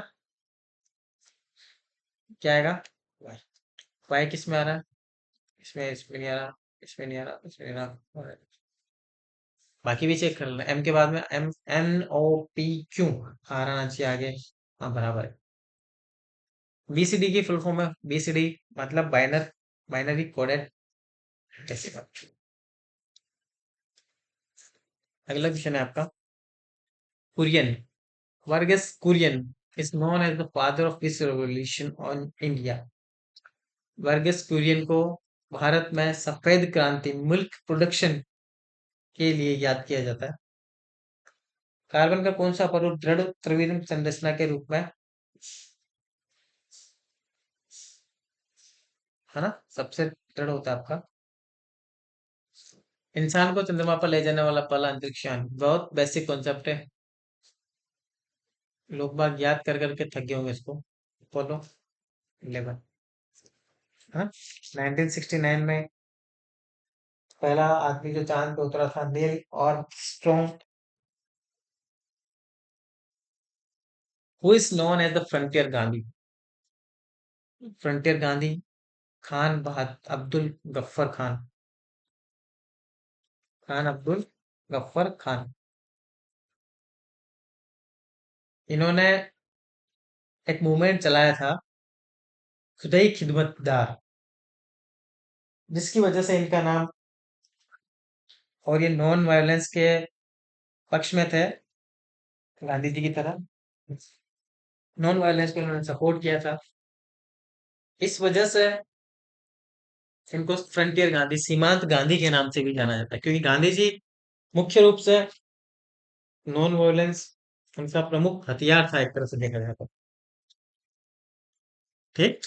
क्या आएगा? वाई। वाई किस में आ रहा है? इसमें नहीं आ रहा, इसमें नहीं आ रहा, इसमें नहीं आ रहा। बाकी भी चेक कर लेना। एम के बाद में MNOPQ आ रहा ना चाहिए आगे। हाँ बराबर है। BCD की फुल फॉर्म है, BCD मतलब बाइनरी कोडेड डेसिमल। अगला क्वेश्चन है आपका, Kurien, Varghese Kurien is known as the father of peace revolution on India। Varghese Kurien को भारत में सफेद क्रांति, मिल्क प्रोडक्शन के लिए याद किया जाता है। कार्बन का कौन सा परमाणु दृढ़ त्रिविम संरचना के रूप में, है ना, सबसे दृढ़ होता है आपका? इंसान को चंद्रमा पर ले जाने वाला पहला अंतरिक्ष यान, बहुत बेसिक कॉन्सेप्ट है, लोग बाग याद कर करके थक गए होंगे इसको। अपोलो 11, हाँ, 1969 में पहला आदमी जो चांद पे उतरा था, Neil Armstrong. Who is known as the frontier Gandhi? Frontier Gandhi Khan Bahadur Abdul Ghaffar Khan, Khan Abdul Ghaffar Khan. इन्होंने एक मूवमेंट चलाया था, खुदाई खिदमतगार, जिसकी वजह से इनका नाम, और ये नॉन वायलेंस के पक्ष में थे, गांधी जी की तरह नॉन वायलेंस को इन्होंने सपोर्ट किया था। इस वजह से इनको फ्रंटियर गांधी, सीमांत गांधी के नाम से भी जाना जाता है, क्योंकि गांधी जी मुख्य रूप से नॉन वायलेंस उनका प्रमुख हथियार था, एक तरह से देखा जाए तो। ठीक,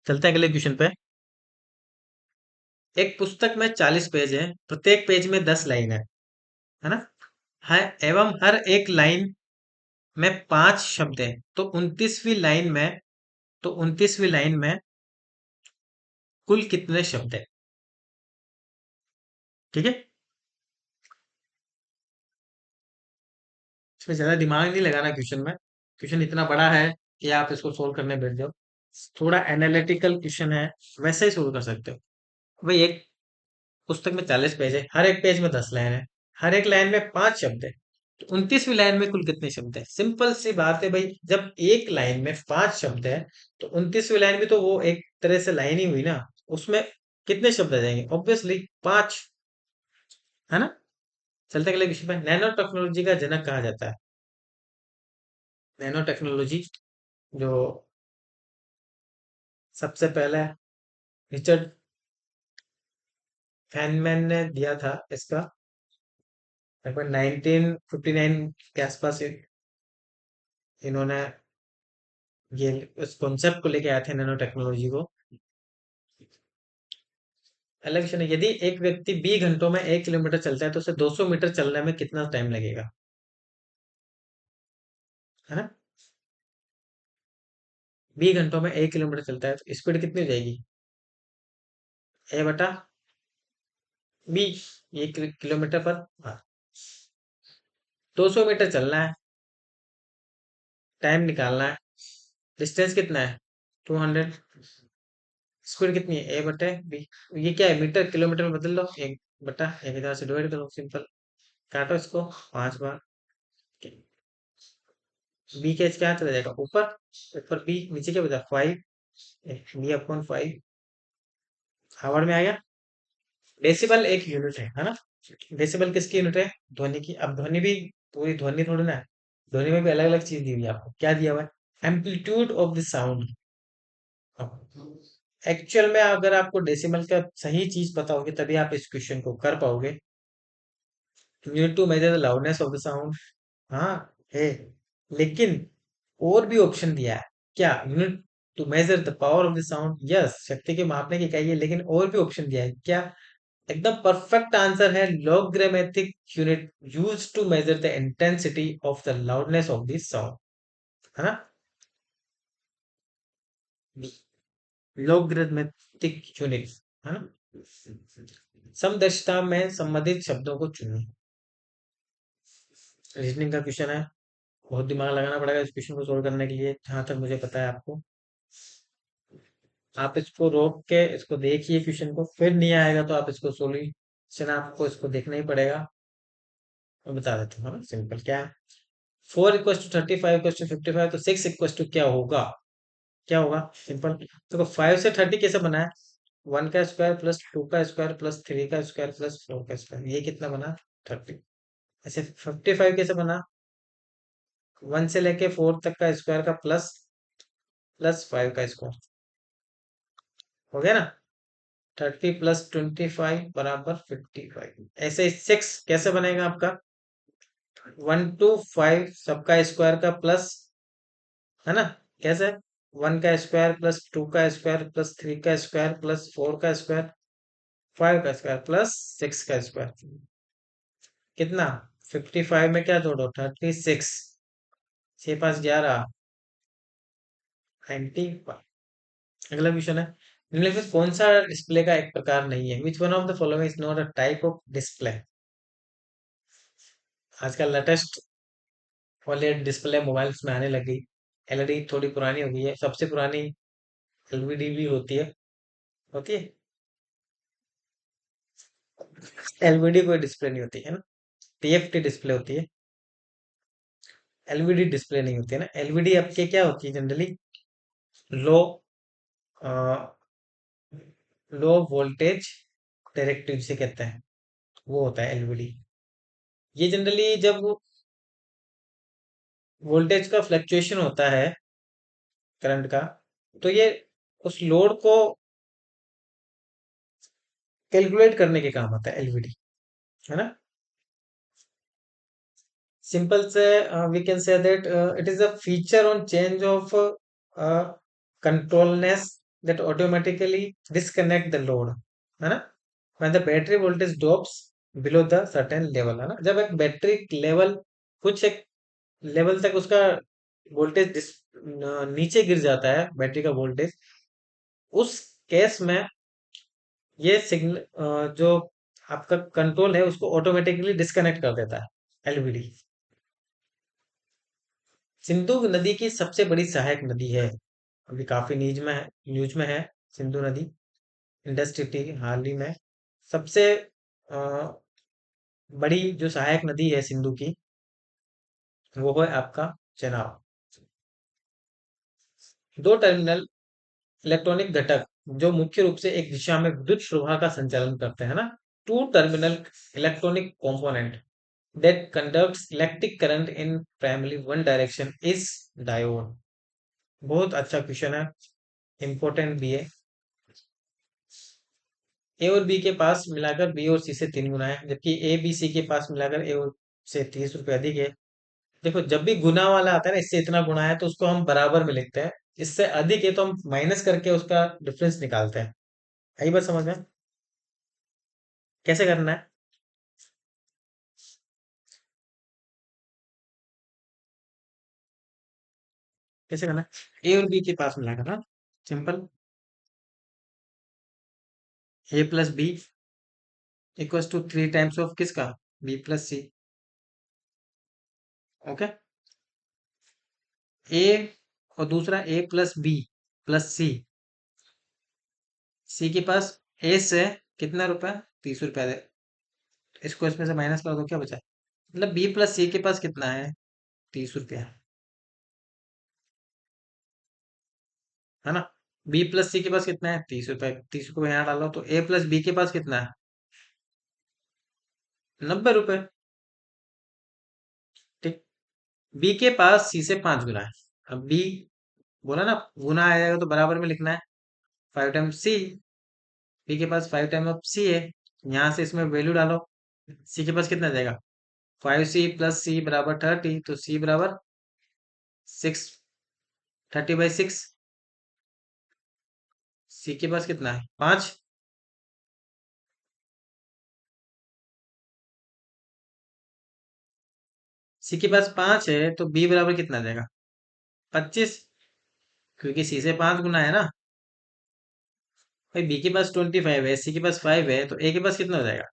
चलते हैं अगले क्वेश्चन पे। एक पुस्तक में 40 पेज है, प्रत्येक पेज में 10 लाइन है ना, है, एवं हर एक लाइन में 5 शब्द है, तो 29वीं लाइन में कुल कितने शब्द है? ठीक है, इसमें ज्यादा दिमाग नहीं लगाना क्वेश्चन में, क्वेश्चन इतना बड़ा है कि आप इसको सोल्व करने बैठ जाओ। थोड़ा एनालिटिकल क्वेश्चन है, वैसे ही सोल्व कर सकते हो। भाई एक पुस्तक में 40 पेज है, हर एक पेज में 10 लाइन है, हर एक लाइन में 5 शब्द है, तो 29वीं लाइन में कुल कितने शब्द है? सिंपल सी बात है भाई, जब एक लाइन में 5 शब्द है, तो 29वीं लाइन भी तो वो एक तरह से लाइन ही हुई ना, उसमें कितने शब्द आ जाएंगे? ऑब्वियसली 5, है ना। चलते अगले विषय पे, नैनो टेक्नोलॉजी का जनक कहा जाता है। नैनो टेक्नोलॉजी जो सबसे पहले रिचर्ड फैनमैन ने दिया था इसका, लगभग 1959 के आसपास इन्होंने ये उस कॉन्सेप्ट को लेके आए थे, नैनो टेक्नोलॉजी को। अलग क्वेश्चन है, यदि एक व्यक्ति 20 घंटों में 1 किलोमीटर चलता है, तो उसे 200 मीटर चलने में कितना टाइम लगेगा, है ना? 20 घंटों में 1 किलोमीटर चलता है, तो स्पीड कितनी हो जाएगी? A/B, 1 किलोमीटर पर, हाँ, 200 मीटर चलना है, टाइम निकालना है, डिस्टेंस कितना है? 200, स्पीड कितनी है? A/B। ये क्या है, मीटर किलोमीटर में बदल दो, 1/1000 से डिवाइड करो, सिंपल, काटो इसको 5 बार। बी के एच क्या चला जाएगा ऊपर, ऊपर बी, नीचे क्या बचा? 5, B/5, हावर में आ गया। डेसिबल एक यूनिट है ना? डेसिबल किसकी यूनिट है? ध्वनि की। अब ध्वनि भी पूरी ध्वनि थोड़ी ना है, ध्वनि में भी अलग अलग चीज दी हुई है आपको। क्या दिया हुआ है? Amplitude of the sound. Actual में अगर आपको डेसिमल का सही चीज पता होगी, तभी आप इस क्वेश्चन को कर पाओगे। Unit to measure the loudness of the sound, हाँ है, लेकिन और भी ऑप्शन दिया है। क्या? Unit to measure the power of the sound, yes, शक्ति के मापने की इकाई है, लेकिन और भी ऑप्शन दिया है। क्या? एकदम परफेक्ट आंसर है, logarithmic unit used to measure the intensity of the loudness of the sound, है ना? लॉगरिथमिक यूनिट, है ना? समदक्षता में संबंधित शब्दों को चुनिए। रीजनिंग का क्वेश्चन है, बहुत दिमाग लगाना पड़ेगा इस क्वेश्चन को सोल्व करने के लिए, जहां तक मुझे पता है आपको। आप इसको रोक के इसको देखिए क्वेश्चन को, फिर नहीं आएगा तो आप इसको सोल्यूशन आपको इसको देखना ही पड़ेगा। मैं बता देता हूँ, सिंपल क्या है। 4 = 30, 5 = 55, तो 6 क्या होगा? क्या होगा? सिंपल देखो, 5 से 30 कैसे बना है? 1 का स्क्वायर प्लस 2 का स्क्वायर प्लस 3 का स्क्वायर प्लस 4 का स्क्वायर, ये कितना बना? 30। ऐसे 55 कैसे बना? 1 से लेके 4 तक का स्क्वायर का प्लस प्लस 5 का स्क्वायर, हो गया ना? 30 + 25 = 55। ऐसे 6 कैसे बनेगा आपका? 1 to 5 सबका स्क्वायर का प्लस, है ना? कैसे? 1 का स्क्वायर प्लस 2 का स्क्वायर प्लस 3 का स्क्वायर प्लस 4 का स्क्वायर, 5 का स्क्वायर प्लस 6 का स्क्वायर, कितना? 55 में क्या जोड़ो? 36, 6 × 5 = 11, 90। अगला क्वेश्चन है, निम्नलिखित में कौन सा डिस्प्ले का एक प्रकार नहीं है? विच one of the following is not a type of display? आजकल लेटेस्ट वाले डिस्प्ले मोबाइल्स में आने लगी। एलईडी थोड़ी पुरानी हो गई है, सबसे पुरानी एलईडी भी होती है। होती है? एलईडी कोई डिस्प्ले नहीं होती है ना, टीएफटी डिस्प्ले होती है, एलईडी डिस्प्ले नहीं होती है ना। एलईडी आपके क्या होती है जनरली? लो लो वोल्टेज डायरेक्टिव से कहते हैं, वो होता है एलईडी। ये जनरली जब वोल्टेज का फ्लक्चुएशन होता है, करंट का, तो ये उस लोड को कैलकुलेट करने के काम आता है एलईडी, है ना? सिंपल से we can say that it is a feature on change of controlness that automatically disconnect the load, है ना? when the battery voltage drops below the certain level, है ना? जब एक बैटरी लेवल कुछ एक लेवल तक उसका वोल्टेज नीचे गिर जाता है, बैटरी का वोल्टेज, उस केस में ये सिग्नल जो आपका कंट्रोल है उसको ऑटोमेटिकली डिस्कनेक्ट कर देता है एलवीडी। सिंधु नदी की सबसे बड़ी सहायक नदी है, अभी काफी न्यूज में है सिंधु नदी। इंडस्ट्री हाल ही में सबसे अ, बड़ी जो सहायक नदी है सिंधु की, वो है आपका चेनाब। दो टर्मिनल इलेक्ट्रॉनिक घटक जो मुख्य रूप से एक दिशा में विद्युत प्रवाह का संचालन करते हैं ना, two terminal electronic component that conducts electric current in primarily one direction is diode। बहुत अच्छा क्वेश्चन है, इंपॉर्टेंट भी है। ए और बी के पास मिलाकर बी और सी से 3 गुना है, जबकि ए बी सी के पास मिलाकर ए और से 30 रुपए अधिक है। देखो, जब भी गुना वाला आता है ना, इससे इतना गुना है तो उसको हम बराबर में लिखते हैं, इससे अधिक है तो हम माइनस करके उसका डिफरेंस निकालते हैं। आई बात समझ में? कैसे करना है? कैसे करना है? ए और बी के पास मिलाकर ना, simple, A plus B equals to 3 times of किसका? B plus C. Okay, A और दूसरा A plus B plus C. C के पास ए से कितना रुपया? 30 रुपया दे, इसको इसमें से माइनस कर दो, क्या बचा? मतलब बी प्लस सी के पास कितना है? 30 रुपया, है ना? बी प्लस सी के पास कितना है? 30 रुपया। 30 को यहाँ डालो तो ए प्लस बी के पास कितना है? 90 रुपए। ठीक। बी के पास सी से 5 गुना है। अब बी बोला ना, गुना आ जाएगा तो बराबर में लिखना है, 5 टाइम्स सी। बी के पास 5 टाइम ऑफ सी है, यहाँ से इसमें वैल्यू डालो। सी के पास कितना जाएगा? 5c + c बराबर 30, तो सी बराबर 6, 30/6। सी के पास कितना है? 5। सी के पास 5 है तो बी बराबर कितना आ जाएगा? 25, क्योंकि सी से 5 गुना है ना। भाई बी के पास 25 है, सी के पास 5 है, तो ए के पास कितना हो जाएगा?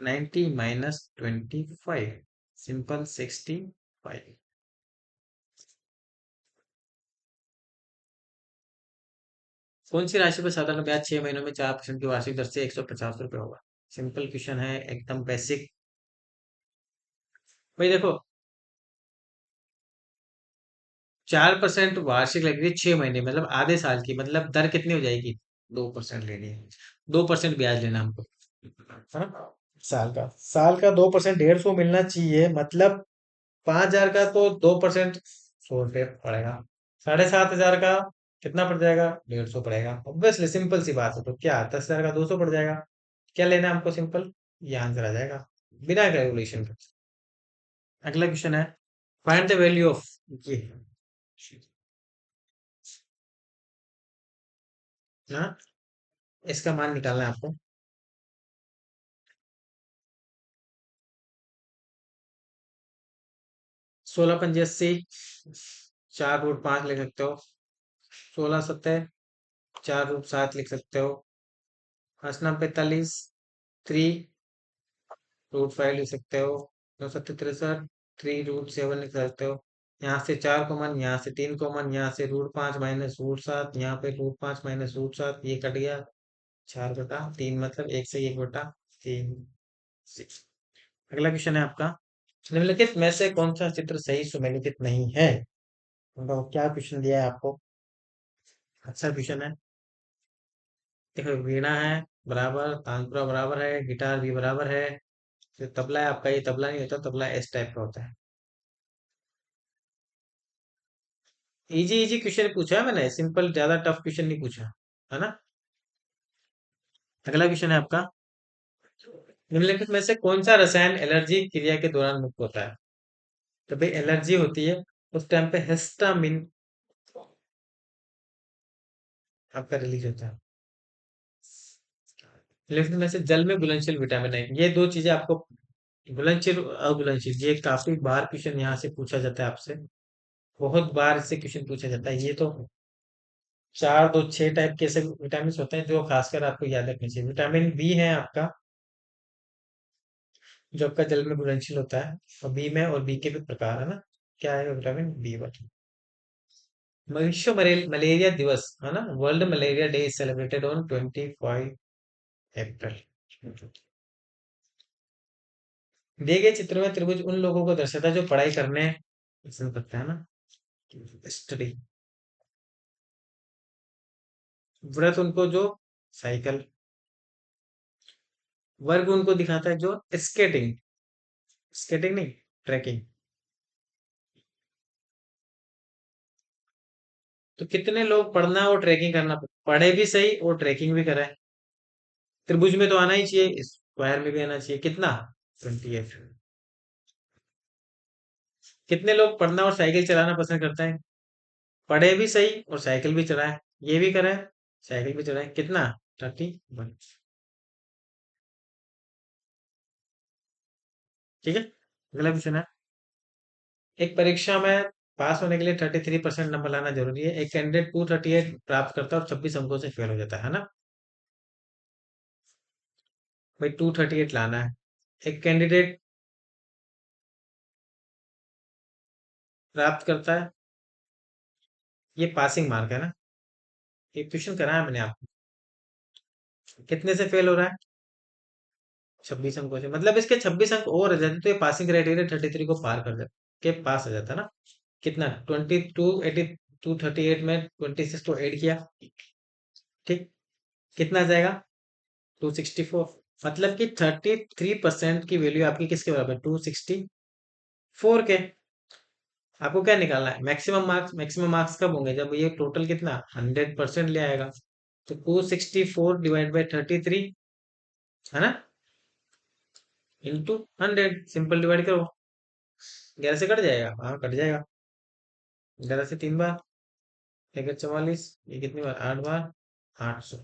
90 - 25, सिंपल 65। कौन सी राशि पर साधारण ब्याज 6 महीनों में 4% की वार्षिक दर से 150 रुपये होगा? सिंपल क्वेश्चन है, एकदम बेसिक। भाई देखो, 4% वार्षिक लगेगी 6 महीने, मतलब आधे साल की, मतलब दर कितनी हो जाएगी? 2% लेनी है, 2% ब्याज लेना हमको, है ना? साल का 2%, 150 मिलना चाहिए, मतलब 5,000 का तो 2%, 100 रुपये पड़ेगा। 7,500 का कितना पड़ जाएगा? 150 पड़ेगा। ऑब्वियसली सिंपल सी बात है, तो क्या 10,000 का 200 पड़ जाएगा। क्या लेना है हमको? सिंपल, ये आंसर आ जाएगा बिना कैलकुलेशन के। अगला क्वेश्चन है, फाइंड द वैल्यू ऑफ, ये ना, इसका मान निकालना है आपको। 16 × 85, 4√5 लिख सकते हो। 16 × 7, 4√7 लिख सकते हो। 8×9 = 45, 3√5 लिख सकते हो। 9×7 = 63, 3√7 लिख सकते हो। यहाँ से 4 कॉमन, यहाँ से 3 कॉमन, यहाँ से √5 माइनस √7, यहाँ पे √5 माइनस √7, ये कट गया। 4/3, मतलब 1 से 1/3। अगला क्वेश्चन है आपका, निम्नलिखित में से कौन सा चित्र सही सुमेलित नहीं है? बताओ क्या क्वेश्चन दिया है आपको। अच्छा क्वेश्चन है। देखो, वीणा है बराबर, तानपुरा बराबर है, गिटार भी बराबर है, तो तबला है आपका, ये तबला नहीं होता, तबला इस टाइप का होता है। इजी इजी क्वेश्चन पूछा है मैंने, सिंपल, ज्यादा टफ क्वेश्चन नहीं पूछा, है ना? अगला क्वेश्चन है आपका, निम्नलिखित में से कौन सा रसायन एलर्जी क्रिया के दौरान मुक्त होता है? तो भाई एलर्जी होती है, उस टाइम पे हिस्टामिन आपका रिलीज होता है। निम्नलिखित में से जल में घुलनशील विटामिन है, ये दो चीजें आपको, घुलनशील अघुलनशील, ये काफी बार क्वेश्चन यहाँ से पूछा जाता है आपसे, बहुत बार इससे क्वेश्चन पूछा जाता है। ये तो 4, 2, 6 टाइप के ऐसे विटामिन होते हैं जो खासकर आपको याद रखने चाहिए। विटामिन बी है आपका, जो आपका जल में घुलनशील होता है, और बी में, और बी के भी प्रकार है ना, क्या है विटामिन बी वाला। विश्व मलेरिया दिवस, है ना, world malaria day is celebrated on 25 अप्रैल। दिए गए चित्र में त्रिभुज उन लोगों को दर्शाता है जो पढ़ाई करने पसंद करते हैं ना, स्टडी। व्रत उनको जो साइकिल, वर्ग उनको दिखाता है जो स्केटिंग, स्केटिंग नहीं, ट्रैकिंग। तो कितने लोग पढ़ना और ट्रैकिंग करना, पढ़े भी सही और ट्रैकिंग भी कराए? त्रिभुज में तो आना ही चाहिए, स्क्वायर में भी आना चाहिए। कितना? 28। कितने लोग पढ़ना और साइकिल चलाना पसंद करते हैं? पढ़े भी सही और साइकिल भी चलाए, ये भी कराए, साइकिल भी चलाए। कितना? 31। ठीक है। अगला क्वेश्चन है, एक परीक्षा में पास होने के लिए 33% नंबर लाना जरूरी है। एक कैंडिडेट 238 प्राप्त करता है और 26 अंकों से फेल हो जाता है ना? भाई 238 लाना है। एक कैंडिडेट प्राप्त करता है, ये पासिंग मार्क है ना, ये क्वेश्चन कराया मैंने आपको। कितने से फेल हो रहा है? 26 अंकों से, मतलब इसके 26 अंक और आ जाते तो ये पासिंग क्राइटेरिया 33 को पार कर जाता, के पास आ जाता ना। कितना? 238 में 26 को ऐड किया, ठीक, कितना आ जाएगा? 264। मतलब कि 33% की वैल्यू आपकी किसके बराबर? 264 के। आपको क्या निकालना है? Maximum marks. मैक्सिमम मार्क्स कब होंगे? जब ये टोटल कितना 100% ले आएगा। तो 264 ÷ 33, है ना, × 100, सिंपल डिवाइड करो, 11 से कट जाएगा, हाँ कट जाएगा। 11 से 3 बार, 1 × 44, ये कितनी बार? 8 बार, 800।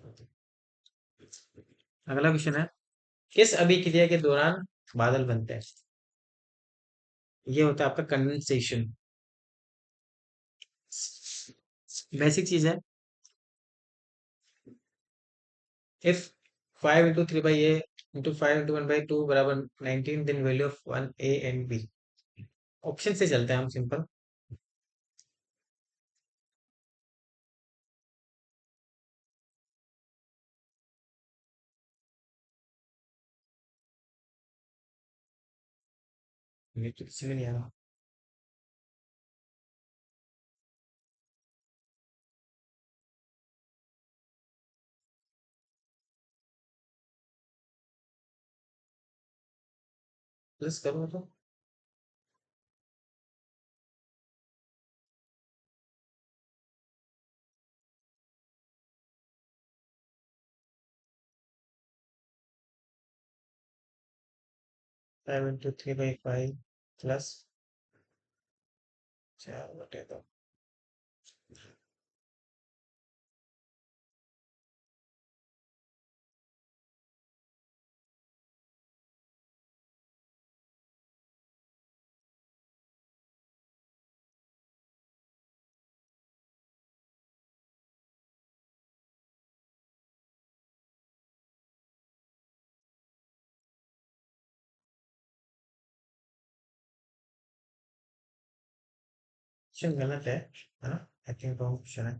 अगला क्वेश्चन है, किस अभिक्रिया के दौरान बादल बनते हैं? ये होता है आपका कंडेंसेशन। बेसिक चीज है। If 5 into 3/a into 5 into 1/2 बराबर 19, then value of one A and B. Option से चलते हैं हम, सिंपल। ये तो किसी में नहीं आ रहा। प्लस करो तो। 5 into 3/5 प्लस 4/2। क्वेश्चन गलत है ना? आई थिंक रॉन्ग क्वेश्चन है।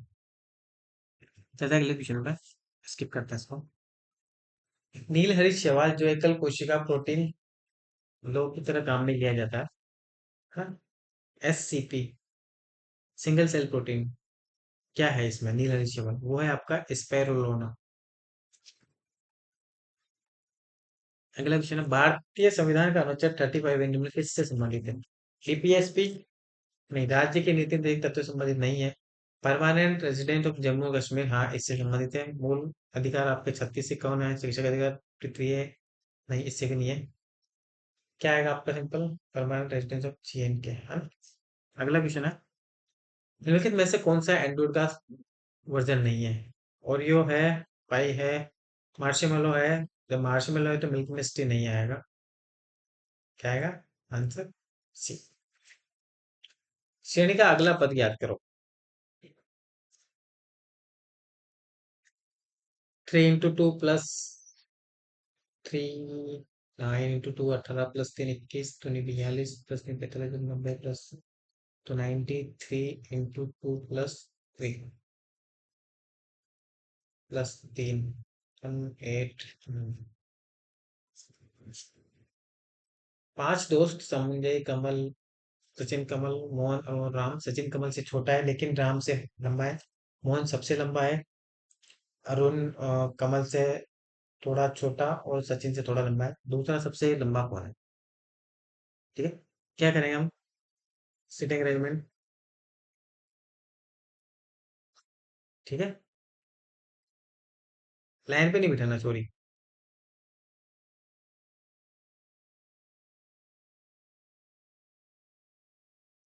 चलते हैं अगले क्वेश्चन पे। स्किप करते हैं इसको। नील हरित शैवाल जो एकल कोशिका प्रोटीन लोग की तरह काम में लिया जाता है। हाँ। SCP, सिंगल सेल प्रोटीन, क्या है इसमें नील हरित शैवाल? वो है आपका स्पाइरुलोना। अगला क्वेश्चन है, भारतीय संविधान का अनुच्छेद 35 निम्नलिखित किससे संबंधित है? EPSP, नहीं। राज्य की नीति निर्धारित तत्व से संबंधित नहीं है। Permanent resident of Jammu Kashmir, हाँ, इससे संबंधित है। मूल अधिकार आपके 36 से कौन है? शिक्षक अधिकार, तृतीय है। नहीं, इससे भी नहीं है। क्या आएगा आपका? Simple, permanent residence of GNK, है ना? अगला क्वेश्चन है, निम्नलिखित में से कौन सा एंड्रॉइड का वर्जन नहीं है? ओरियो है, पाई है, मार्शमेलो है। जब मार्शमेलो है तो मिल्क मिस्टी नहीं आएगा। क्या आएगा आंसर? सी। श्रेणी का अगला पद याद करो। 3 into 2 + 3 9 into 2 18 + 3 21 + 3 45 + 90 प्लस तो 93 into 2 + 3 +3 पांच दोस्त संजय, कमल, सचिन, कमल, मोहन और राम। सचिन कमल से छोटा है लेकिन राम से लंबा है। मोहन सबसे लंबा है। अरुण कमल से थोड़ा छोटा और सचिन से थोड़ा लंबा है। दूसरा सबसे लंबा कौन है? ठीक है। क्या करेंगे हम? Sitting arrangement. ठीक है। लाइन पे नहीं बिठाना, सॉरी।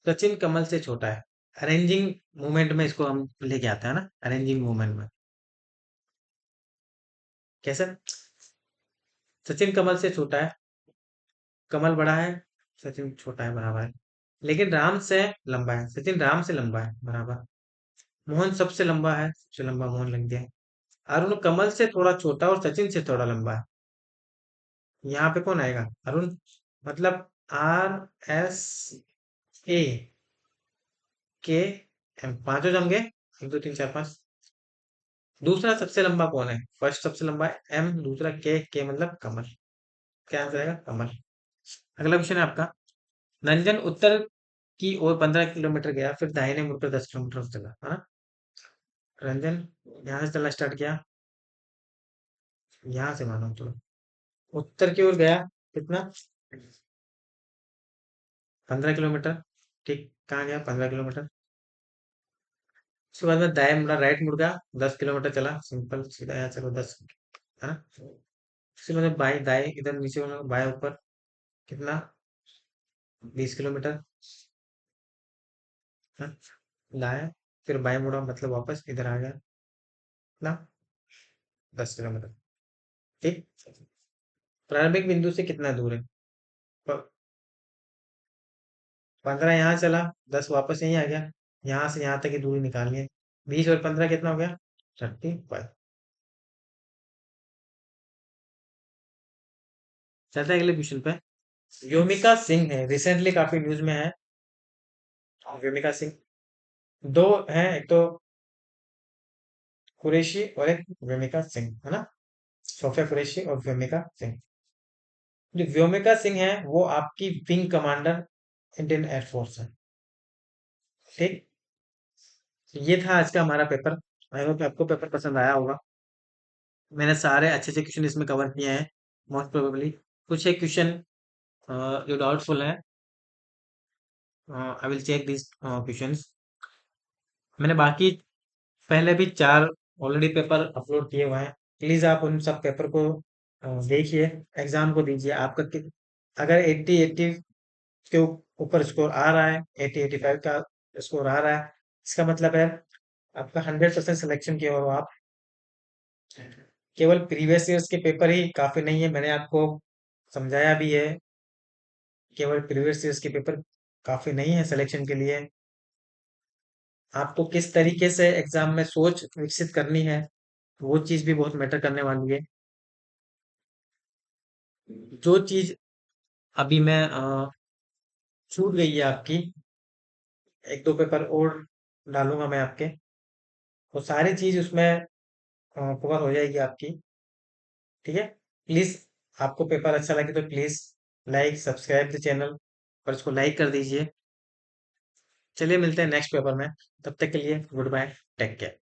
सचिन कमल से छोटा है। अरेंजिंग मूवमेंट में इसको हम लेके आते हैं ना, अरेंजिंग मूवमेंट में। कैसे? सचिन कमल से छोटा है, कमल बड़ा है, सचिन छोटा है, बराबर है। लेकिन राम से लंबा है, सचिन राम से लंबा है, बराबर। मोहन सबसे लंबा है, सबसे लंबा मोहन लग गया। अरुण कमल से थोड़ा छोटा और सचिन से थोड़ा लंबा है। यहाँ पे कौन आएगा? अरुण। मतलब RSAKM, पांचों जम गए। 1 2 3 4 5। दूसरा सबसे लंबा कौन है? फर्स्ट सबसे लंबा है M, दूसरा के मतलब कमल। क्या आंसर आएगा? कमल। अगला क्वेश्चन है आपका, रंजन उत्तर की ओर 15 किलोमीटर गया, फिर दाहिने मुड़कर 10 किलोमीटर चला, है ना? रंजन यहाँ से चलना स्टार्ट किया, यहाँ से मानो तो उत्तर की ओर गया। कितना? 15 किलोमीटर। ठीक, कहाँ गया? 15 किलोमीटर। उसके बाद में दाएं मुड़ा, राइट मुड़ गया, 10 किलोमीटर चला। सिंपल, सीधा यहाँ चलो 10, है ना? उसके बाद में बाएं दाएं इधर नीचे होना, बाएं ऊपर कितना? 20 किलोमीटर। हाँ, दाएं, फिर बाएं मुड़ा मतलब वापस इधर आ गया ना, 10 किलोमीटर। ठीक। प्रारंभिक बिंदु से कितना दूर है? 15 यहाँ चला, 10 वापस यहीं आ गया। यहाँ से यहाँ तक की दूरी निकालनी है। 20 और 15 कितना हो गया? 35। चलते हैं अगले क्वेश्चन पे। व्योमिका सिंह है, रिसेंटली काफी न्यूज में है। व्योमिका सिंह, दो हैं, एक तो कुरैशी और एक व्योमिका सिंह, है ना? सोफिया कुरैशी और व्योमिका सिंह। जो व्योमिका सिंह है वो आपकी विंग कमांडर इंडियन एयरफोर्स है। ठीक। तो ये था आज का हमारा पेपर। आई होप आपको पेपर पसंद आया होगा। मैंने सारे अच्छे अच्छे क्वेश्चन इसमें कवर किए हैं। मोस्ट प्रोबेबली कुछ एक क्वेश्चन जो डाउटफुल है, I will check this questions. मैंने बाकी पहले भी 4 ऑलरेडी पेपर अपलोड किए हुए हैं। प्लीज आप उन सब पेपर को देखिए, एग्जाम को दीजिए। आपका अगर 80 के ऊपर स्कोर आ रहा है, 80 85 का स्कोर आ रहा है, इसका मतलब है आपका 100% सिलेक्शन किया हो आप। केवल प्रीवियस ईयर्स के पेपर ही काफी नहीं है, मैंने आपको समझाया भी है। केवल प्रीवियस ईयर्स के पेपर काफी नहीं है सिलेक्शन के लिए। आपको किस तरीके से एग्जाम में सोच विकसित करनी है, वो चीज भी बहुत मैटर करने वाली है। जो चीज अभी मैं छूट गई है आपकी, एक दो पेपर और डालूंगा मैं आपके, वो सारी चीज उसमें कवर हो जाएगी आपकी। ठीक है। प्लीज, आपको पेपर अच्छा लगे तो please like subscribe the channel और इसको लाइक कर दीजिए। चलिए मिलते हैं नेक्स्ट पेपर में, तब तक के लिए गुड बाय, टेक केयर।